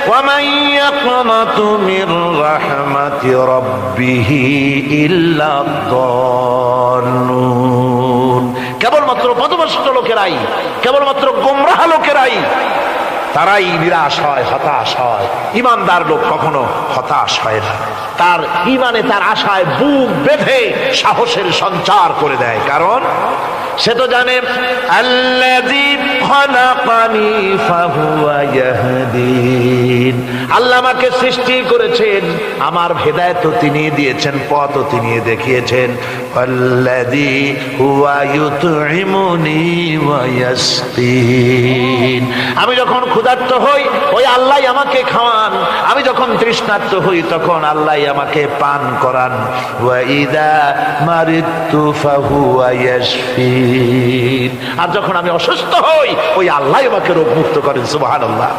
A: ওয়ামান ইয়াকনাতু মির রাহমাতি রাব্বিহি ইল্লা যাল্লুন। কেবলমাত্র পথভ্রষ্ট লোকেরাই, কেবলমাত্র গোমরাহ লোকেরাই তারাই নিরাশ হয়, হতাশ হয়। ঈমানদার লোক কখনো হতাশ হয় না, তার ঈমানে, তার আশায় বুক বেঁধে সাহসের সঞ্চার করে দেয়। কারণ সে তো জানে, আল্লাযী খালাকানি ফাহুয়া ইয়াহদিন, আল্লাহ আমাকে সৃষ্টি করেছেন, আমার হেদায়েতও তিনি দিয়েছেন, পথও তিনি দেখিয়েছেন। আল্লাযী হুয়া ইউতঈমুনি ওয়া ইয়াসকিন, আমি যখন ক্ষুধার্ত হই, ওই আল্লাহই আমাকে খাওয়ান, আমি যখন তৃষ্ণার্ত হই, তখন আল্লাহই আমাকে পান করান। ওয়া ইযা মারিদতু ফাহুয়া ইয়াশফিন, আর যখন আমি অসুস্থ হই, ওই আল্লাহই আমাকে রোগ মুক্ত করেন। সুবহানাল্লাহ।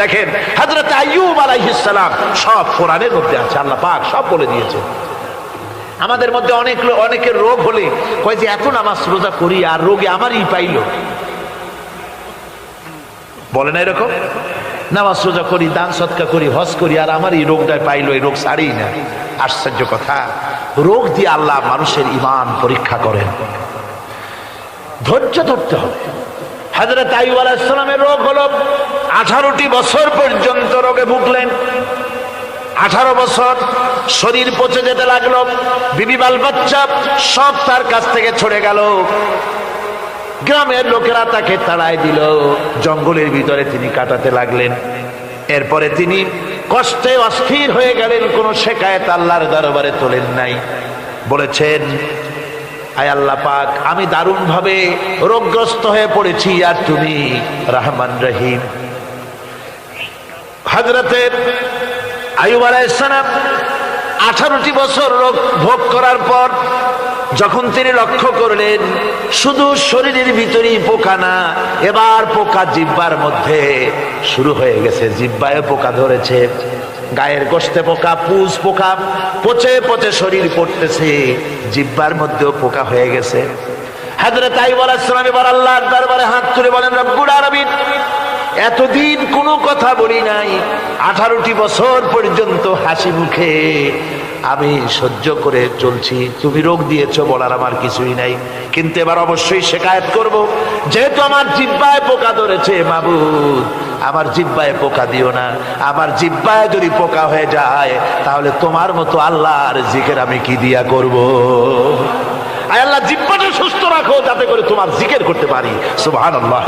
A: দেখেন হযরত আইয়ুব আলাইহিস সালাম, সব কোরআনের মধ্যে আছে, আল্লাহ পাক সব বলে দিয়েছে। আমাদের মধ্যে অনেকের রোগ হলে কয় যে, এত নামাজ রোজা করি আর রোগে আমারই পাইলো। বলে না এরকম? নামাজ রোজা করি, দান সদকা করি, হজ করি, আর আমার এই রোগটাই পাইলো, এই রোগ ছাড়ি না। আশ্চর্য কথা, রোগ দিয়ে আল্লাহ মানুষের ঈমান পরীক্ষা করেন। ধৈর্য ধরতে হবে। হযরত আইয়ুব আলাইহিস সালামের রোগ হলো, 18টি বছর পর্যন্ত রোগে ভুগলেন। 18 বছর শরীর পচে যেতে লাগলো, বিবি বাল বাচ্চা সব তার কাছ থেকে ছড়ে গেল, গ্রামের লোকেরা তাকে তাড়ায় দিল, জঙ্গলের ভিতরে তিনি কাটাতে লাগলেন। এরপরে তিনি কষ্টে অস্থির হয়ে গেলেন, কোনো শিকায়েত আল্লাহর দরবারে তোলেন নাই। বলেছেন, আয় আল্লাহ পাক, আমি দারুণ ভাবে রোগগ্রস্ত হয়ে পড়েছি, আর তুমি রহমান রহিম। হযরতে আইয়ুব আলাইহিস সালাম 18টি বছর রোগ ভোগ করার পর যখন তিনি লক্ষ্য করলেন শুধু শরীরের ভিতরেই পোকা না, এবার পোকা জিহ্বার মধ্যে শুরু হয়ে গেছে, জিহ্বায় পোকা ধরেছে, গায়ের গোশতে পোকা, পুষ পোকা, পচে পচে শরীর পড়তেছে, জিহ্বার মধ্যেও পোকা হয়ে গেছে। হযরত আইয়ুব আলাইহিস সালাম এবার আল্লাহর দরবারে হাত তুলে বলেন, রব্বুল আলামিন, এতদিন কোনো কথা বলি নাই, 18টি বছর পর্যন্ত হাসি মুখে আমি সহ্য করে চলছি, তুমি রোগ দিয়েছো বলার আমার কিছুই নাই, কিন্তু এবার অবশ্যই শিকায়েত করব, যেহেতু আমার জিহ্বায় পোকা ধরেছে, মাবুদ আমার জিহ্বায় পোকা দিও না, আমার জিহ্বায় যদি পোকা হয়ে যায় তাহলে তোমার মতো আল্লাহর জিকির আমি কি দিয়া করব? আয় আল্লাহ, জিহ্বাটা সুস্থ রাখো যাতে করে তোমার জিকির করতে পারি। সুবহানাল্লাহ।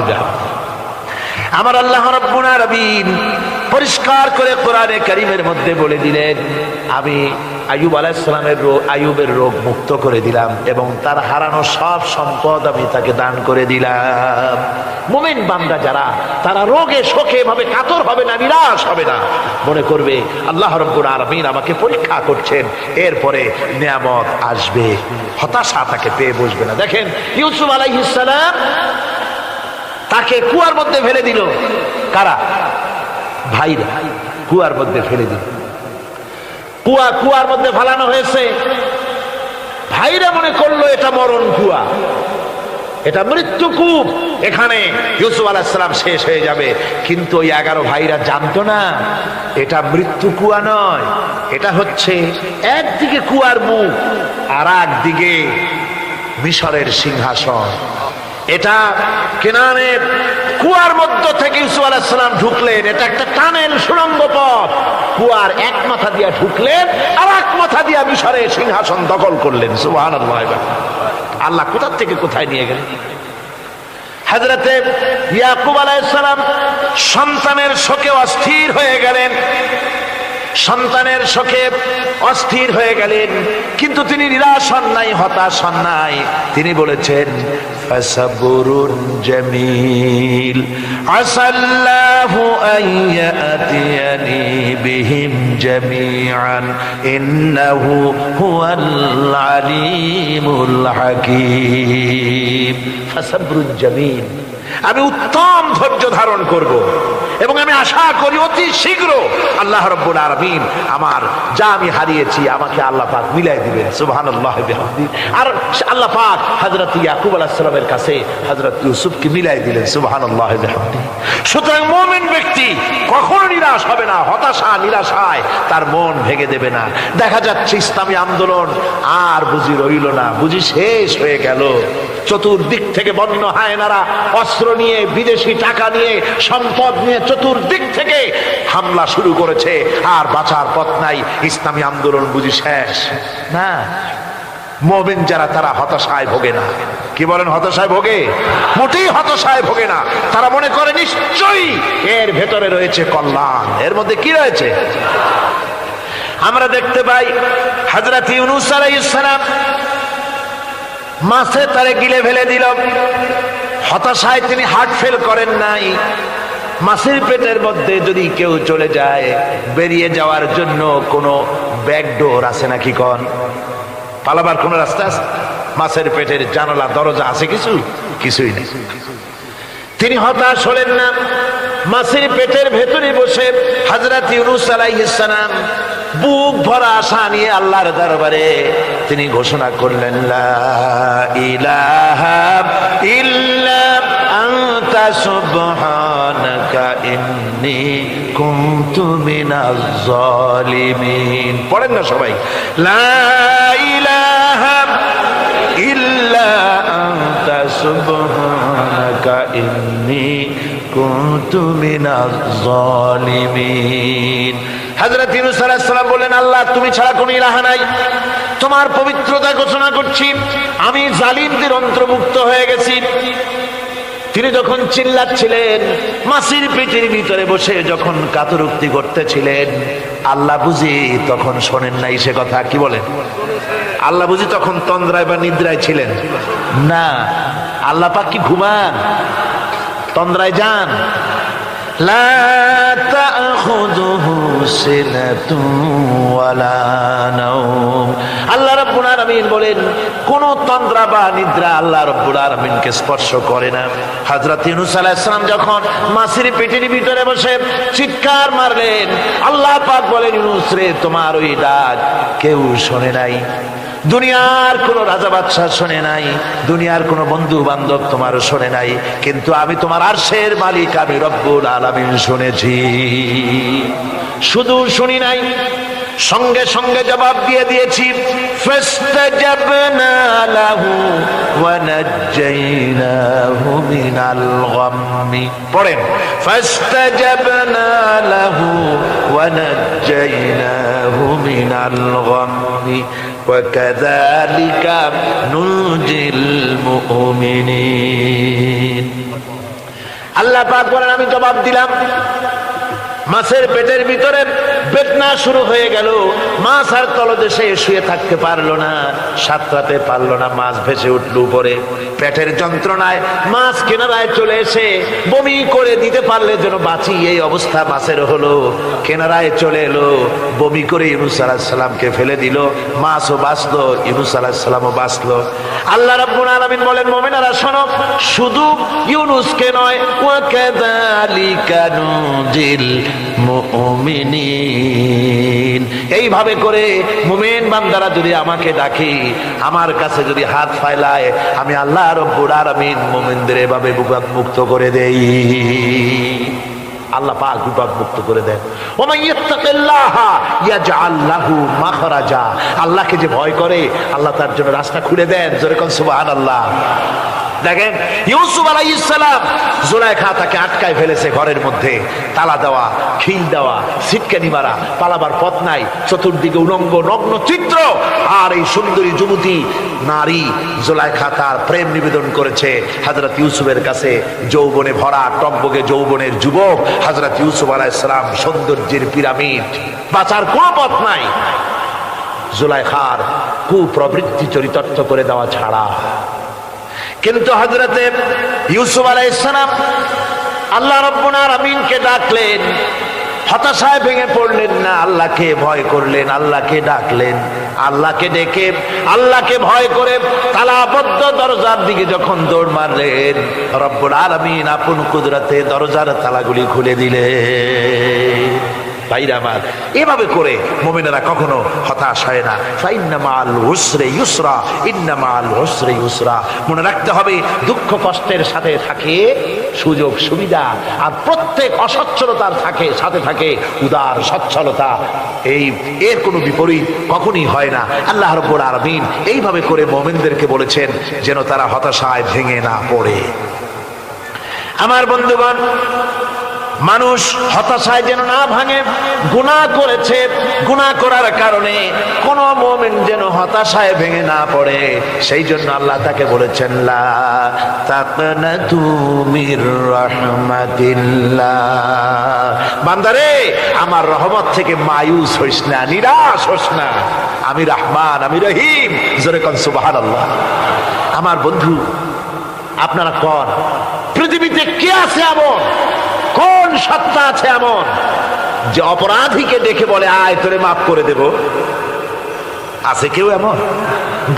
A: আমার আল্লাহ রাব্বুল আলামিন পরিষ্কার করে কোরআনে কারীমের মধ্যে বলে দিলেন, আমি আইয়ুব আলাইহিস সালামের আইয়ুবের রোগ মুক্ত করে দিলাম এবং তার হারানো সব সম্পদ আমি তাকে দান করে দিলাম। মুমিন বান্দা যারা, তারা রোগে শোকে এভাবে কাতর হবে না, নিরাশ হবে না, মনে করবে আল্লাহ রাব্বুল আলামিন আমাকে পরীক্ষা করছেন, এরপরে নিয়ামত আসবে, হতাশা তাকে পেয়ে বসবে না। দেখেন ইউসুফ আলাইহিস সালাম, তাকে কুয়ার মধ্যে ফেলে দিল, কারা? ভাইরা কুয়ার মধ্যে ফেলে দিল। কুয়ার মধ্যে ফেলানো হয়েছে, ভাইরা মনে করলো এটা মরণ কুয়া, এটা মৃত্যু কূপ, এখানে ইউসুফ আলাইহিস সালাম শেষ হয়ে যাবে। কিন্তু ওই 11 ভাইরা জানতো না এটা মৃত্যু কুয়া নয়, এটা হচ্ছে একদিকে কুয়ার মুখ আর একদিকে মিশরের সিংহাসন। এটা কেনানের কুয়ার মধ্য থেকে ইউসুফ আলাইহিস সালাম ঢুকলেন, এটা একটা টানেল, সুড়ঙ্গ পথ, কুয়ার এক মাথা দিয়ে ঢুকলেন আর এক মাথা দিয়ে মিশরের সিংহাসন দখল করলেন। সুবহানাল্লাহ। আল্লাহ কোথা থেকে কোথায় নিয়ে গেলেন। হযরতে ইয়াকুব আলাইহিস সালাম সন্তানের শোকে অস্থির হয়ে গেলেন, সন্তানের শোকে অস্থির হয়ে গেলেন, কিন্তু তিনি নিরাশ হন নাই, হতাশ হন নাই, তিনি বলেছেন ফাসাবরুন জামিল আসাল্লাহু আইয়াতিয়ানি বিহিম জামিআন ইন্নাহু হুয়াল আলিমুল হাকীম। ফাসাবরুন জামিল, আমি উত্তম ধৈর্য ধারণ করব এবং আমি আশা করি অতি শীঘ্র আল্লাহ রাব্বুল আলামিন আমার যা আমি হারিয়েছি আমাকে আল্লাহ পাক মিলাই দিবেন। সুবহানাল্লাহ বিহামদি। আর আল্লাহ পাক হযরত ইয়াকুব আলাইহিস সালামের কাছে হযরত ইউসুফকে মিলাই দিলেন। সুবহানাল্লাহ বিহামদি। সুতরাং মুমিন ব্যক্তি কখনো নিরাশ হবে না, হতাশা নিরাশায় তার মন ভেঙে দেবে না। দেখা যাচ্ছে ইসলামী আন্দোলন আর বুঝি রইল না, বুঝি শেষ হয়ে গেল। চতুর্দিক থেকে বন্য হায়নারা অস্ত্র নিয়ে, বিদেশি টাকা নিয়ে, সম্পদ নিয়ে চতুর্দিক থেকে হামলা শুরু করেছে, আর বাঁচার পথ নাই। ইসলামী আন্দোলন বুঝি শেষ না। মুমিন যারা, তারা হতাশায় ভোগে না। কি বলেন, হতাশায় ভোগে? মোটেই হতাশায় ভোগে না। তারা মনে করে নিশ্চয়ই এর ভেতরে রয়েছে কল্যাণ। এর মধ্যে কি রয়েছে? আমরা দেখতে পাই হযরত ইউনূস আলাইহিস সালাম মাছে তারে গিলে ফেলে দিল, হতাশায় তিনি হার্ট ফেল করেন নাই। মাছের পেটের মধ্যে যদি কেউ চলে যায়, বেরিয়ে যাওয়ার জন্য কোনো ব্যাকডোর আছে নাকি? কোন পালাবার কোন রাস্তা আছে? মাছের পেটের জানালা দরজা আছে কিছু? কিছুই নেই। তিনি হতাশ হলেন না। মাছের পেটের ভেতরে বসে হযরত ইউনূস আলাইহিস সালাম বুক ভরা আশা নিয়ে আল্লাহর দরবারে তিনি ঘোষণা করলেন, লা ইলাহা ইল্লা আনতা সুবহানাকা ইন্নী কুনতু মিনাজ জালিমিন। পড়েন না সবাই, লা ইলাহা ইল্লা আনতা সুবহানাকা ইন্নী কুনতু মিনাজ জালিমিন। হযরত ইউনূস আলাইহিস সালাম বললেন, আল্লাহ তুমি ছাড়া কোনো ইলাহ নাই, তোমার পবিত্রতা ঘোষণা করছি, আমি জালিমদের অন্তর্ভুক্ত হয়ে গেছি। তিনি যখন চিল্লাচ্ছিলেন, মাছের পেটের ভিতরে বসে যখন কাতরুক্তি করতেছিলেন, আল্লাহ বুঝি তখন শোনেন নাই সে কথা? কি বলেন? আল্লাহ বুঝি তখন তন্দ্রায় বা নিদ্রায় ছিলেন না? আল্লাহ পাক কি ঘুমান? তন্দ্রায় যান? লা তাখুযুহু সিনাতুন ওয়ালা নাওম। আল্লাহ রাব্বুল আলামিন বলেন কোন তন্দ্রা বা নিদ্রা আল্লাহ রাব্বুল আলামিনকে স্পর্শ করে না। হযরত ইউনূস আলাইহিস সালাম যখন মাছের পেটের ভিতরে বসে চিৎকার মারলেন, আল্লাহ পাক বলেন, ইউনূস রে, তোমার ওই ডাক কেউ শোনে নাই, দুনিয়ার কোন রাজা বাদশাহ শোনে নাই, দুনিয়ার কোন বন্ধু বান্ধব তোমার শোনে নাই, কিন্তু আমি তোমার আরশের মালিক আমি রব্বুল আলামিন শুনেছি। শুধু শুনি নাই, সঙ্গে সঙ্গে জবাব দিয়ে দিয়েছি। ফাস্তাজাবনা লাহু ওয়া নাজ্জাইনাহু মিনাল গাম্মি। পড়েন, ফাস্তাজাবনা লাহু ওয়া নাজ্জাইনাহু মিনাল গাম্মি ওয়া কাযালিকা নুনজিল মুমিনিন। আল্লাহ পাক বলেন আমি জবাব দিলাম। মাছের পেটের ভিতরে বেদনা শুরু হয়ে গেল, মাছ আর তলদেশে শুয়ে থাকতে পারলো না, সাঁতরাতে পারলো না, মাছ ভেসে উঠল উপরে। পেটের যন্ত্রণায় মাছ কিনারায় চলে এসে বমি করে দিতে পারলে যেন বাঁচি, এই অবস্থা মাছের হলো। কিনারায় চলে এলো, বমি করে ইউনূস আলাইহিস সালামকে ফেলে দিল, মাছও বাঁচলো, ইউনূস আলাইহিস সালামও বাঁচলো। আল্লাহ রাব্বুল আলামিন বলেন, মুমিনেরা শোনো, শুধু ইউনূসকে নয়, ওয়া কাযালিকা নুনজিল মুমিনিন। এইভাবে করে মুমিন বান্দারা যদি আমাকে ডাকে, আমার কাছে যদি হাত ফাইলায়, আমি আল্লাহ রাব্বুল আলামিন মুমিনদের এভাবে বিপদ মুক্ত করে দেই। আল্লাহ পাক বিপদ মুক্ত করে দেন। ওয়া মান ইয়াত্তাকিল্লাহা ইয়াজআল লাহু মাখরাজা। আল্লাহকে যে ভয় করে আল্লাহ তার জন্য রাস্তা খুলে দেন। জোরে কোন সুবহানাল্লাহ। দেখেন ইউসুফ আলাইহিস সালাম, জুলাইখা তাকে আটকায় ফেলেছে ঘরের মধ্যে, তালা দেওয়া, খিল দেওয়া, সিটকানি মারা, পালাবার পথ নাই, চতুর্দিকে উলঙ্গ নগ্ন চিত্র। আর এই সুন্দরী যুবতী নারী জুলাইখা তার প্রেম নিবেদন করেছে হযরত ইউসুফের কাছে। যৌবনে ভরা টকবগে যৌবনের যুবক হযরত ইউসুফ আলাইহিস সালাম, সৌন্দর্যের পিরামিড, বাঁচার কোনো পথ নাই জুলাইখার কুপ্রবৃত্তি চরিতার্থ করে দেওয়া ছাড়া। কিন্তু হযরতে ইউসুফ আলাইহিস সালাম আল্লাহ রাব্বুল আলামিনকে ডাকলেন, হতাশায় ভেঙে পড়লেন না, আল্লাহকে ভয় করলেন, আল্লাহকে ডাকলেন। আল্লাহকে ডেকে, আল্লাহকে ভয় করে তালাবদ্ধ দরজার দিকে যখন দৌড় মারলেন, রব্বুল আলামিন আপন কুদরতে দরজার তালাগুলি খুলে দিলেন। ভাইরা আমার, এভাবে করে মুমিনেরা কখনো হতাশ হয় না। ফাইন্না মাআল উসরি ইউসরা, ইন্না মাআল উসরি ইউসরা। মনে রাখতে হবে, দুঃখ কষ্টের সাথে থাকে সুযোগ সুবিধা, আর প্রত্যেক অসচ্ছলতার সাথে থাকে উদার সচ্ছলতা। এর কোনো বিপরীত কখনই হয় না। আল্লাহ রাব্বুল আলামিন এইভাবে করে মুমিনদেরকে বলেছেন যেন তারা হতাশায় ভেঙে না পড়ে। আমার বন্ধুগণ, মানুষ হতাশায় যেন না ভাঙে। গুনাহ করেছে, গুনাহ করার কারণে কোন মুমিন যেন হতাশায় ভেঙে না পড়ে, সেই জন্য আল্লাহ তাকে বলেছেন, লা তাকনাতু মির রাহমাতিল্লাহ। বান্দারে, আমার রহমত থেকে মায়ুস হইস না, নিরাশ হোস না, আমি রহমান, আমি রহিম। জোরে কোন সুবহানাল্লাহ। আমার বন্ধু, আপনারা কোন পৃথিবীতে কে আছে এমন, কোন সত্তা আছে এমন যে অপরাধীকে দেখে বলে আয় তোরে মাফ করে দেব? আছে কেউ এমন?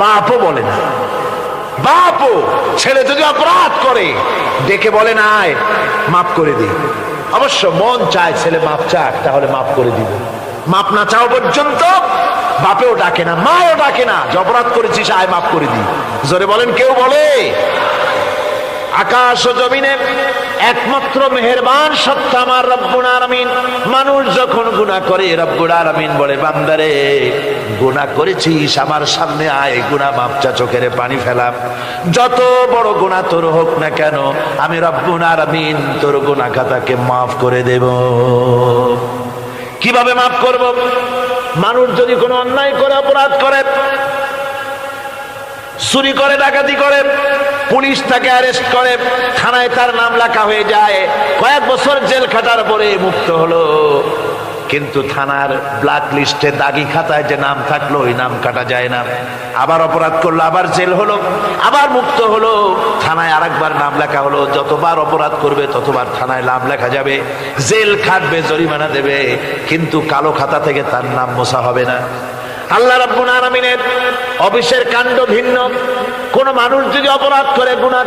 A: বাপও বলে না। বাপও ছেলে যদি অপরাধ করে দেখে বলে না আয় মাফ করে দিই। অবশ্য মন চায় ছেলে মাফ চাক, তাহলে মাফ করে দিব। মাফ না চাও পর্যন্ত বাপেও ডাকে না, মাও ডাকে না যে অপরাধ করেছিস আয় মাফ করে দিই। জোরে বলেন, কেউ বলে? আকাশ ও জমিনে একমাত্র মেহেরবান সত্তা আমার রব্বুল আলামিন। মানুষ যখন গুনাহ করে রব্বুল আলামিন বলে, বান্দারে গুনাহ করেছিস আমার সামনে আয়, গুনাহ মাপ চা, চোখের পানি ফেলাম। যত বড় গুনাহ তোর হোক না কেন, আমি রব্বুল আলামিন তোর গুনাহ খাতাকে মাফ করে দেব। কিভাবে মাফ করব? মানুষ যদি কোনো অন্যায় করে, অপরাধ করে, চুরি করে, ডাকাতি করে, পুলিশ তাকে অ্যারেস্ট করে, থানায় তার নাম লেখা হয়ে যায়, কয়েক বছর জেল খাটার পরে মুক্ত হলো। কিন্তু থানার ব্ল্যাক লিস্টে দাগি খাতায় যে নাম থাকলো ওই নাম কাটা যায় না। আবার অপরাধ করলো, আবার জেল হলো, আবার মুক্ত হলো, থানায় আরেকবার নাম লেখা হলো। যতবার অপরাধ করবে ততবার থানায় নাম লেখা যাবে, জেল খাটবে, জরিমানা দেবে, কিন্তু কালো খাতা থেকে তার নাম মোছা হবে না। আল্লাহ রাব্বুল আলামিনের অফিসের কাণ্ড ভিন্ন। কোন মানুষ যদি অপরাধ করে, গুনাহ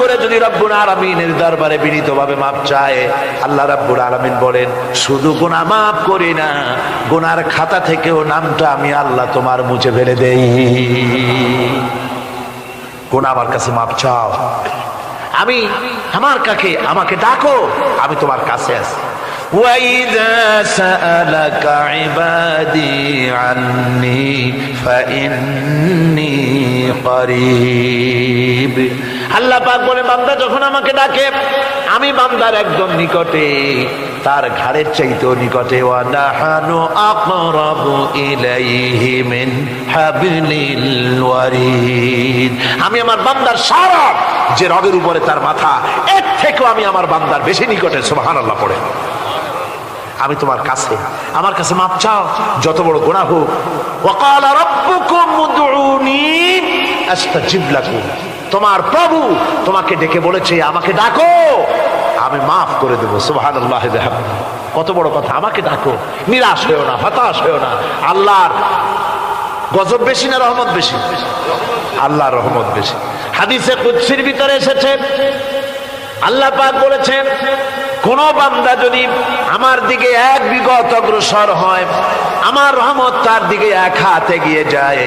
A: করে যদি রব্বুল আলামিনের দরবারে বিনীতভাবে মাপ চায়, আল্লাহ রাব্বুল আলামিন বলেন শুধু গুনাহ মাফ করি না, গুনার খাতা থেকেও নামটা আমি আল্লাহ তোমার মুছে ফেলে দেই। গুনাহ আমার কাছে মাপ চাও, আমি আমাকে ডাকো, আমি তোমার কাছে আছি। وَإِذَا سَأَلَكَ عِبَادِي عَنِّي فَإِنِّي قَرِيبٌ। আল্লাহ পাক বলে বান্দা যখন আমাকে ডাকে আমি বান্দার একদম নিকটে, তার ঘাড়ের চাইতেও নিকটে। ওয়ানাহানু আকরাবু ইলাইহি মিন হাবলিল ওয়ারিদ। আমি আমার বান্দার সারা যে রগের উপরে তার মাথা, এর থেকেও আমি আমার বান্দার বেশি নিকটে। সুবহানাল্লাহ পড়ে। আমি তোমার কাছে, আমার কাছে মাপ চাও, যত বড় গুনাহ হোক। ওয়াকালা রাব্বুকুম উদউনি আস্তাজিব লাকুম। তোমার প্রভু তোমাকে ডেকে বলেছে আমাকে ডাকো, আমি মাফ করে দেব। সুবহানাল্লাহি ওয়া বিহামদিহি। কত বড় কথা, আমাকে ডাকো, নিরাশ হয়েও না, হতাশ হয়েও না। আল্লাহর গজব বেশি না রহমত বেশি? আল্লাহর রহমত বেশি। হাদিসে কুদসির ভিতরে এসেছে, আল্লাহ পাক বলেছেন কোন বান্দা যদি আমার দিকে এক বিগত অগ্রসর হয়, আমার রহমত তার দিকে এক হাত এগিয়ে যায়।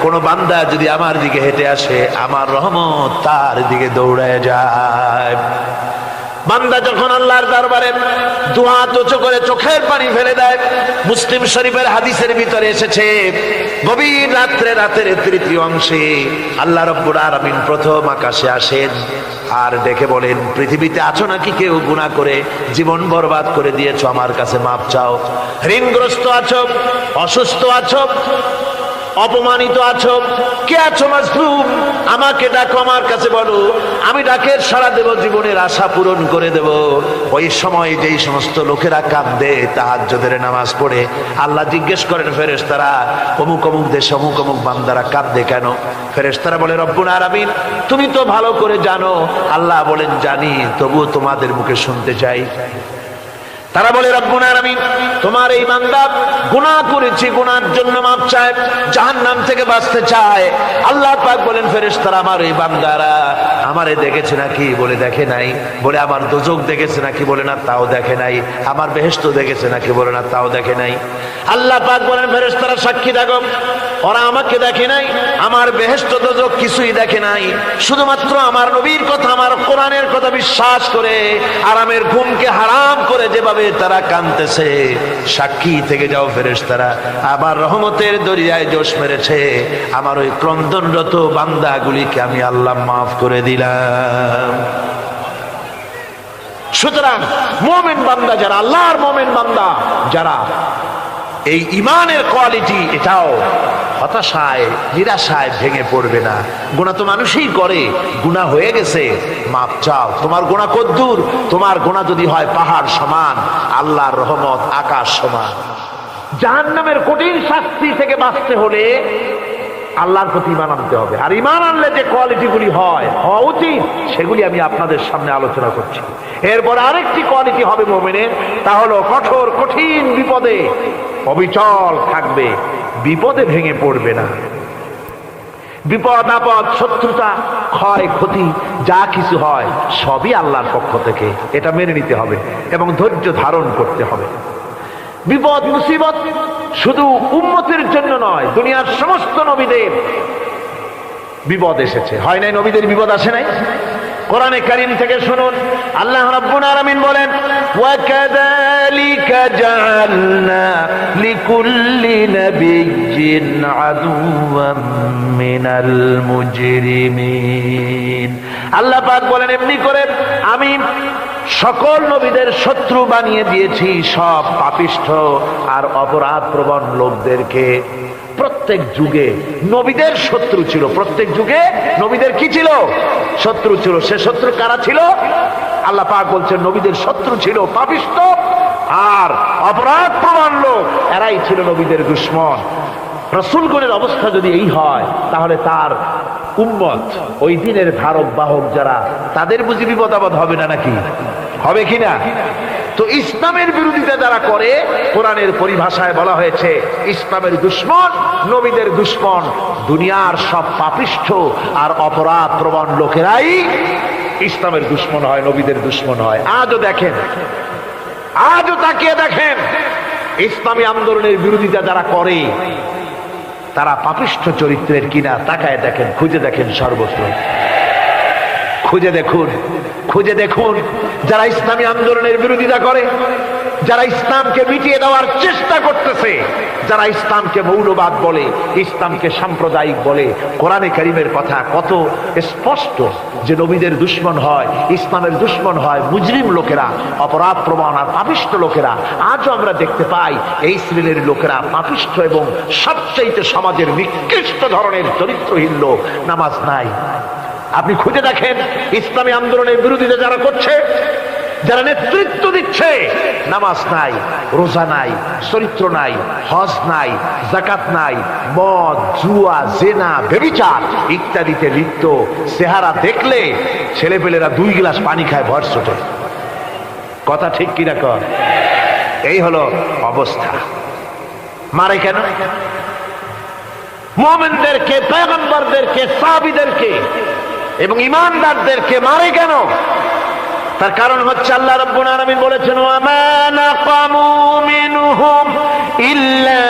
A: কোন বান্দা যদি আমার দিকে হেঁটে আসে, আমার রহমত তার দিকে দৌড়ে যায়। বান্দা যখন আল্লাহর দরবারে দুহাত উঁচু করে চোখের পানি ফেলে দেয়, মুসলিম শরীফের হাদিসের ভিতরে এসেছে গভীর রাত্রে, রাতের তৃতীয় অংশে আল্লাহ রাব্বুল আলামিন প্রথম আকাশে আসেন আর ডেকে বলেন পৃথিবীতে আছো নাকি কেউ গুনাহ করে জীবন বরবাদ করে দিয়েছো, আমার কাছে মাপ চাও। ঋণগ্রস্ত আছো, অসুস্থ আছো, অপমানিত আছো, কে আছো মাজলুম, আমাকে ডাকো, আমার কাছে বলো, আমি ডাকের সাড়া দেব, জীবনের আশা পূরণ করে দেব। ওই সময় যেই সমস্ত লোকেরা কাঁদে তাহাজ্জুদের নামাজ পড়ে, আল্লাহ জিজ্ঞেস করেন ফেরেশতারা অমুক অমুক দেশে অমুক অমুক বান্দারা কাঁদে কেন? ফেরেশতারা বলে রব্বুল আলামিন তুমি তো ভালো করে জানো। আল্লাহ বলেন জানি, তবুও তোমাদের মুখে শুনতে চাই। তারা বলে রব্বুল আলামিন তোমার এই বান্দা গুনাহ করেছে, গুনার জন্য মাপ চায়, জাহান্নাম থেকে বাঁচতে চায়। আল্লাহ পাক বলেন ফেরেশতারা আমার এই বান্দারা আমারে দেখেছে নাকি? বলে দেখে নাই। বলে আমার দোজখ দেখেছে নাকি? বলে না, তাও দেখে নাই। আমার বেহেশত দেখেছে নাকি? বলে না, তাও দেখে নাই। আল্লাহ পাক বলেন ফেরেশতারা সাক্ষী থাকো, ওরা আমাকে দেখে নাই, আমার বেহেশত দোজখ কিছুই দেখে নাই, শুধুমাত্র আমার নবীর কথা, আমার কোরআনের কথা বিশ্বাস করে আরামের ঘুমকে হারাম করে যেভাবে তারা কাঁদতেছে, সাক্ষী থেকে যাও ফেরেশতারা আবার রহমতের দরিয়ায় জোশ মেরেছে আমার ওই ক্রন্দনরত বান্দাগুলিকে আমি আল্লাহ মাফ করে দিলাম। সুতরাং মুমিন বান্দা যারা, আল্লাহর মুমিন বান্দা যারা, এই ইমানের কোয়ালিটি, এটাও হতাশায় নিরাশায় ভেঙে পড়বে না। গুনাহ তো মানুষই করে, গুনাহ হয়ে গেছে, মাপ চাও। তোমার গুনাহ কদ্দূর? তোমার গুনাহ যদি হয় পাহাড় সমান, আল্লাহর রহমত আকাশ সমান। জাহান্নামের কঠিন শাস্তি থেকে বাঁচতে হলে আল্লাহর প্রতি ঈমান আনতে হবে। আর ঈমান আনলে যে কোয়ালিটিগুলি হওয়া উচিত, সেগুলি আমি আপনাদের সামনে আলোচনা করছি। এরপর আরেকটি কোয়ালিটি হবে মুমিনের, তা হলো কঠোর কঠিন বিপদে অবিচল থাকবে, বিপদে ভেঙে পড়বে না। বিপদ আপদ, শত্রুতা, ক্ষয় ক্ষতি যা কিছু হয় সবই আল্লাহর পক্ষ থেকে, এটা মেনে নিতে হবে এবং ধৈর্য ধারণ করতে হবে। বিপদ মুসিবত শুধু উম্মতের জন্য নয়, দুনিয়ার সমস্ত নবীদের বিপদ এসেছে, হয় নাই? নবীদের বিপদ আসে নাই? কোরআনে কারীম থেকে শুনুন, আল্লাহ রাব্বুল আলামিন বলেন ওয়া কাযালিকা জাআলনা লিকুল্লি নাবিয়্যিন আদুওয়াম মিনাল মুজরিমিন। আল্লাহ পাক বলেন এমনি করে আমি সকল নবীদের শত্রু বানিয়ে দিয়েছি সব পাপিষ্ঠ আর অপরাধ প্রবণ লোকদেরকে। প্রত্যেক যুগে নবীদের শত্রু ছিল, প্রত্যেক যুগে নবীদের কি ছিল? শত্রু ছিল। সে শত্রু কারা ছিল? আল্লাহ পাক বলছেন নবীদের শত্রু ছিল পাপিষ্ঠ আর অপরাধ প্রবণ লোক, এরাই ছিল নবীদের দুশমন। রাসূলগণের অবস্থা যদি এই হয়, তাহলে তার উম্মত, ওই দিনের ধারক বাহক যারা, তাদের বুঝি বিপদ আপদ হবে না নাকি? হবে কিনা? তো ইসলামের বিরোধিতা যারা করে, কোরআনের পরিভাষায় বলা হয়েছে ইসলামের দুশমন, নবীদের দুশমন। দুনিয়ার সব পাপিষ্ঠ আর অপরাধ প্রবণ লোকেরাই ইসলামের দুশমন হয়, নবীদের দুশমন হয়। আজও দেখেন, আজও তাকিয়ে দেখেন, ইসলামী আন্দোলনের বিরোধিতা যারা করে তারা পাপিষ্ঠ চরিত্রের কিনা তাকায় দেখেন, খুঁজে দেখেন, সর্বত্র খুঁজে দেখুন, খুঁজে দেখুন। যারা ইসলামী আন্দোলনের বিরোধিতা করে, যারা ইসলামকে মিটিয়ে দেওয়ার চেষ্টা করতেছে, যারা ইসলামকে মৌলবাদ বলে, ইসলামকে সাম্প্রদায়িক বলে, কোরআনে কারীমের কথা কত স্পষ্ট যে নবীদের দুশমন হয়, ইসলামের দুশমন হয় মুজরিম লোকেরা, অপরাধ প্রবণ আর পাপিষ্ঠ লোকেরা। আজও আমরা দেখতে পাই এই শ্রেণীর লোকেরা পাপিষ্ঠ এবং সবচাইতে সমাজের নিকৃষ্ট ধরনের চরিত্রহীন লোক। নামাজ নাই। আপনি খুঁজে দেখেন ইসলামী আন্দোলনের বিরোধিতা যারা করছে, যারা নেতৃত্ব দিচ্ছে, নামাজ নাই, রোজা নাই, চরিত্র নাই, হজ নাই, যাকাত নাই, মদ, জুয়া, জেনা, ব্যভিচার ইত্যাদিতে লিপ্ত। চেহারা দেখলে ছেলেপেলেরা 2 গ্লাস পানি খায় ভর ছোটে। কথা ঠিক কিনা কর? এই হলো অবস্থা। মারে কেন? মুমিনদেরকে, পয়গম্বরদেরকে, সাহাবীদেরকে এবং ঈমানদারদেরকে মারে কেন? তার কারণ হচ্ছে আল্লাহ রাব্বুল আলামিন বলেছেন, ওয়া মা নাকামু মিনহুম ইল্লা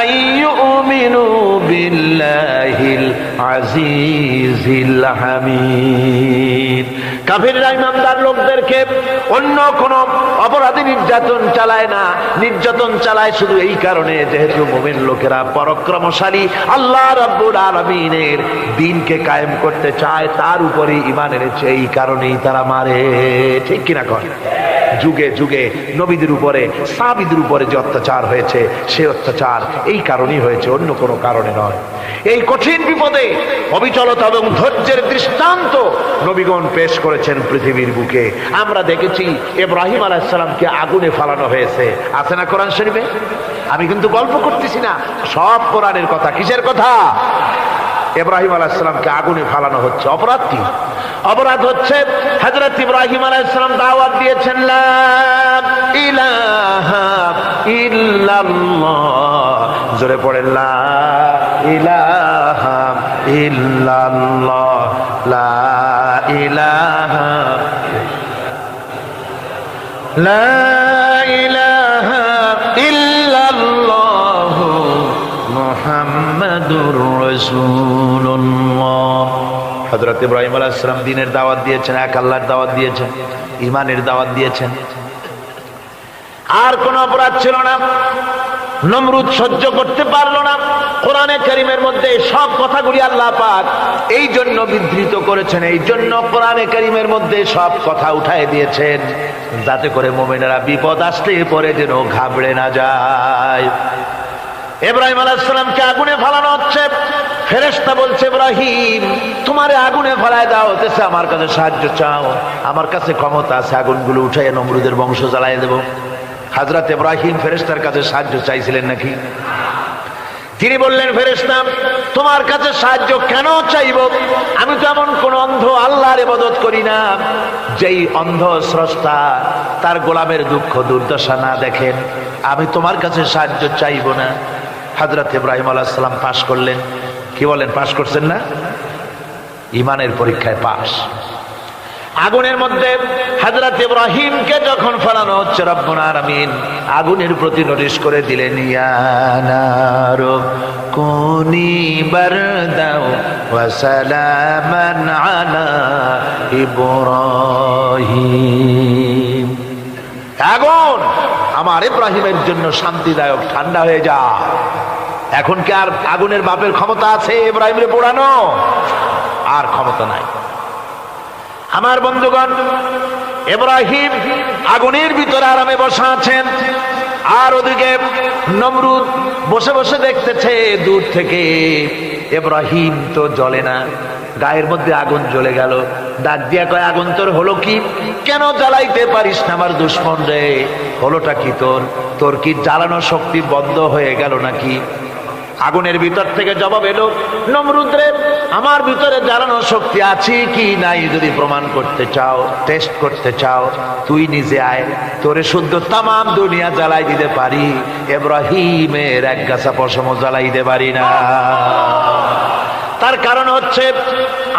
A: আইয়ুমিনু বিল্লাহিল আজিজিল হামিদ। কাফিররা ঈমানদার লোকদেরকে অন্য কোন অপরাধী নির্যাতন চালায় না, নির্যাতন চালায় শুধু এই কারণে যেহেতু মুমিন লোকেরা পরাক্রমশালী, আল্লাহ রাব্বুল আলামিনের দ্বীনকে কায়েম করতে চায়, তার উপরে ঈমান এনেছে, এই কারণেই তারা মারে। ঠিক কিনা কর? যুগে যুগে নবীদের উপরে, সাহাবীদের উপরে যে অত্যাচার হয়েছে, সে অত্যাচার এই কারণেই হয়েছে, অন্য কোনো কারণে নয়। এই কঠিন বিপদে অবিচলতা এবং ধৈর্যের দৃষ্টান্ত নবীগণ পেশ করেছেন পৃথিবীর বুকে। আমরা দেখেছি ইব্রাহিম আলাইহিস সালামকে আগুনে ফালানো হয়েছে, আছে না কোরআন শরীফে? আমি কিন্তু গল্প করতেছি না, সব কোরআনের কথা। কিসের কথা? ইব্রাহিম আলাইহিস সালামকে আগুনে ফালানো হচ্ছে। অপরাধ কি? অপরাধ হচ্ছে হযরত ইব্রাহিম আলাইহিস সালাম দাওয়াত দিয়েছেন, লা ইলাহা ইল্লাল্লাহ। জোরে পড়েন, লা ইলাহা ইল্লাল্লাহ, লা ইলাহা, লা ইলাহা ইল্লাল্লাহ মুহাম্মাদুর রাসূলুল্লাহ। হযরত ইব্রাহিম আলাইহিস সালাম দ্বীনের দাওয়াত দিয়েছেন, এক আল্লাহর দাওয়াত দিয়েছেন, ঈমানের দাওয়াত দিয়েছেন। আর কোন অপরাধ ছিল না। নমরুদ সহ্য করতে পারলো না। কোরআনে কারীমের মধ্যে সব কথাগুলি আল্লাহ পাক এই জন্য বিধৃত করেছেন, এই জন্য কোরআনে কারীমের মধ্যে সব কথা উঠায় দিয়েছেন, যাতে করে মুমিনেরা বিপদ আসলে পরে যেন ঘাবড়ে না যায়। ইব্রাহিম আলাইহিস সালামকে আগুনে ফালানো হচ্ছে। ফেরেশতা বলছে, ইব্রাহিম তোমারে আগুনে ফালায় দেওয়া হতেছে, আমার কাছে সাহায্য চাও, আমার কাছে ক্ষমতা আছে, আগুনগুলো উঠাইয়া নমরুদের বংশ জ্বালাইয়া দেব। হযরত ইব্রাহিম ফেরেশতার কাছে সাহায্য চাইছিলেন নাকি? তিনি বললেন, ফেরেশতা তোমার কাছে সাহায্য কেন চাইব? আমি তো এমন কোন অন্ধ আল্লাহর ইবাদত করি না যেই অন্ধ স্রষ্টা তার গোলামের দুঃখ দুর্দশা না দেখেন। আমি তোমার কাছে সাহায্য চাইব না। হযরত ইব্রাহিম আলাইহিস সালাম পাশ করলেন। কি বলেন, পাশ করছেন না? ঈমানের পরীক্ষায় পাশ। আগুনের মধ্যে হযরত ইব্রাহিমকে যখন ফেলানো হচ্ছে, রব্বুল আলামিন আগুনের প্রতি নোটিশ করে দিলেন, ইয়া নারু কুনি বারদাও ওয়া সালামান আলা ইব্রাহিম। আগুন আমার ইব্রাহিমের জন্য শান্তিদায়ক, ঠান্ডা হয়ে যা। এখন কি আর আগুনের বাপের ক্ষমতা আছে ইব্রাহিমরে পোড়ানো? আর ক্ষমতা নাই। আমার বন্ধুগণ, ইব্রাহিম আগুনের ভিতরে আরামে বসা আছেন, আর ওদিকে নমরুদ বসে বসে দেখতেছে দূর থেকে। ইব্রাহিম তো জ্বলে না, গায়ের মধ্যে আগুন জ্বলে গেল। ডাক দিয়া কয়, আগুন তোর হলো কি? কেন জ্বালাইতে পারিস না আমার দুশমন রে? হলোটা কি তোর? তোর কি জ্বালানো শক্তি বন্ধ হয়ে গেল নাকি? আগুনের ভিতর থেকে জবাব এলো, নমরুদ রে, আমার ভিতরে জ্বালানো শক্তি আছে কি নাই যদি প্রমাণ করতে চাও, টেস্ট করতে চাও, তুই নিজে আয়, তোরে শুদ্ধ তামাম দুনিয়া জ্বালাই দিতে পারি, ইব্রাহিমের এক গাছা পশমও জ্বালাই দিতে পারি না। তার কারণ হচ্ছে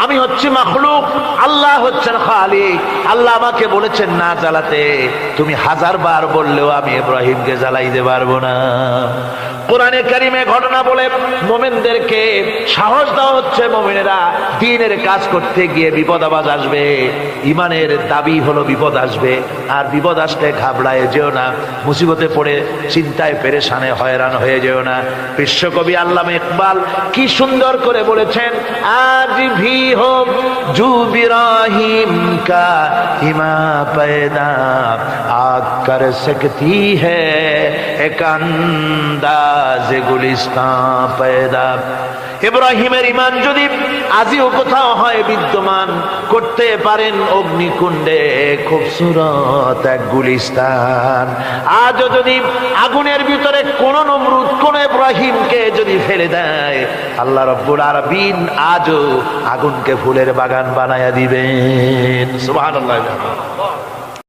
A: আমি হচ্ছি মাখলুক, আল্লাহ হচ্ছেন খালিক। আল্লাহ আমাকে বলেছেন না জ্বালাতে, তুমি 1000 বার বললেও আমি ইব্রাহিমকে জ্বালাইতে পারবো না। কোরআনে কারিমে ঘটনা বলে মুমিনদেরকে সাহস দেওয়া হচ্ছে, মুমিনেরা দ্বীনের কাজ করতে গিয়ে বিপদ আবাজ আসবে, ইমানের দাবি হলো বিপদ আসবে, আর বিপদ আসলে ঘাবড়ায় যেও না, মুসিবতে পড়ে চিন্তায় পেরেশানে হয়রান হয়ে যেও না। বিশ্বকবি আল্লামা ইকবাল কি সুন্দর করে বলেছেন, আজ ভি হো জু ইব্রাহিম কা ইমা पैदा आग कर सकती है एक अंदाज गुलिस्तान पैदा। ইব্রাহিমের ইমান যদি আজিও কোথাও হয় বিদ্যমান, করতে পারেন অগ্নিকুণ্ডে খুবসুরত এক গুলিস্তান। আজও যদি আগুনের ভিতরে কোন নমরুদ কোন ইব্রাহিমকে যদি ফেলে দেয়, আল্লাহ রাব্বুল আলামিন আজও আগুনকে ফুলের বাগান বানায়া দিবেন। সুবহানাল্লাহ।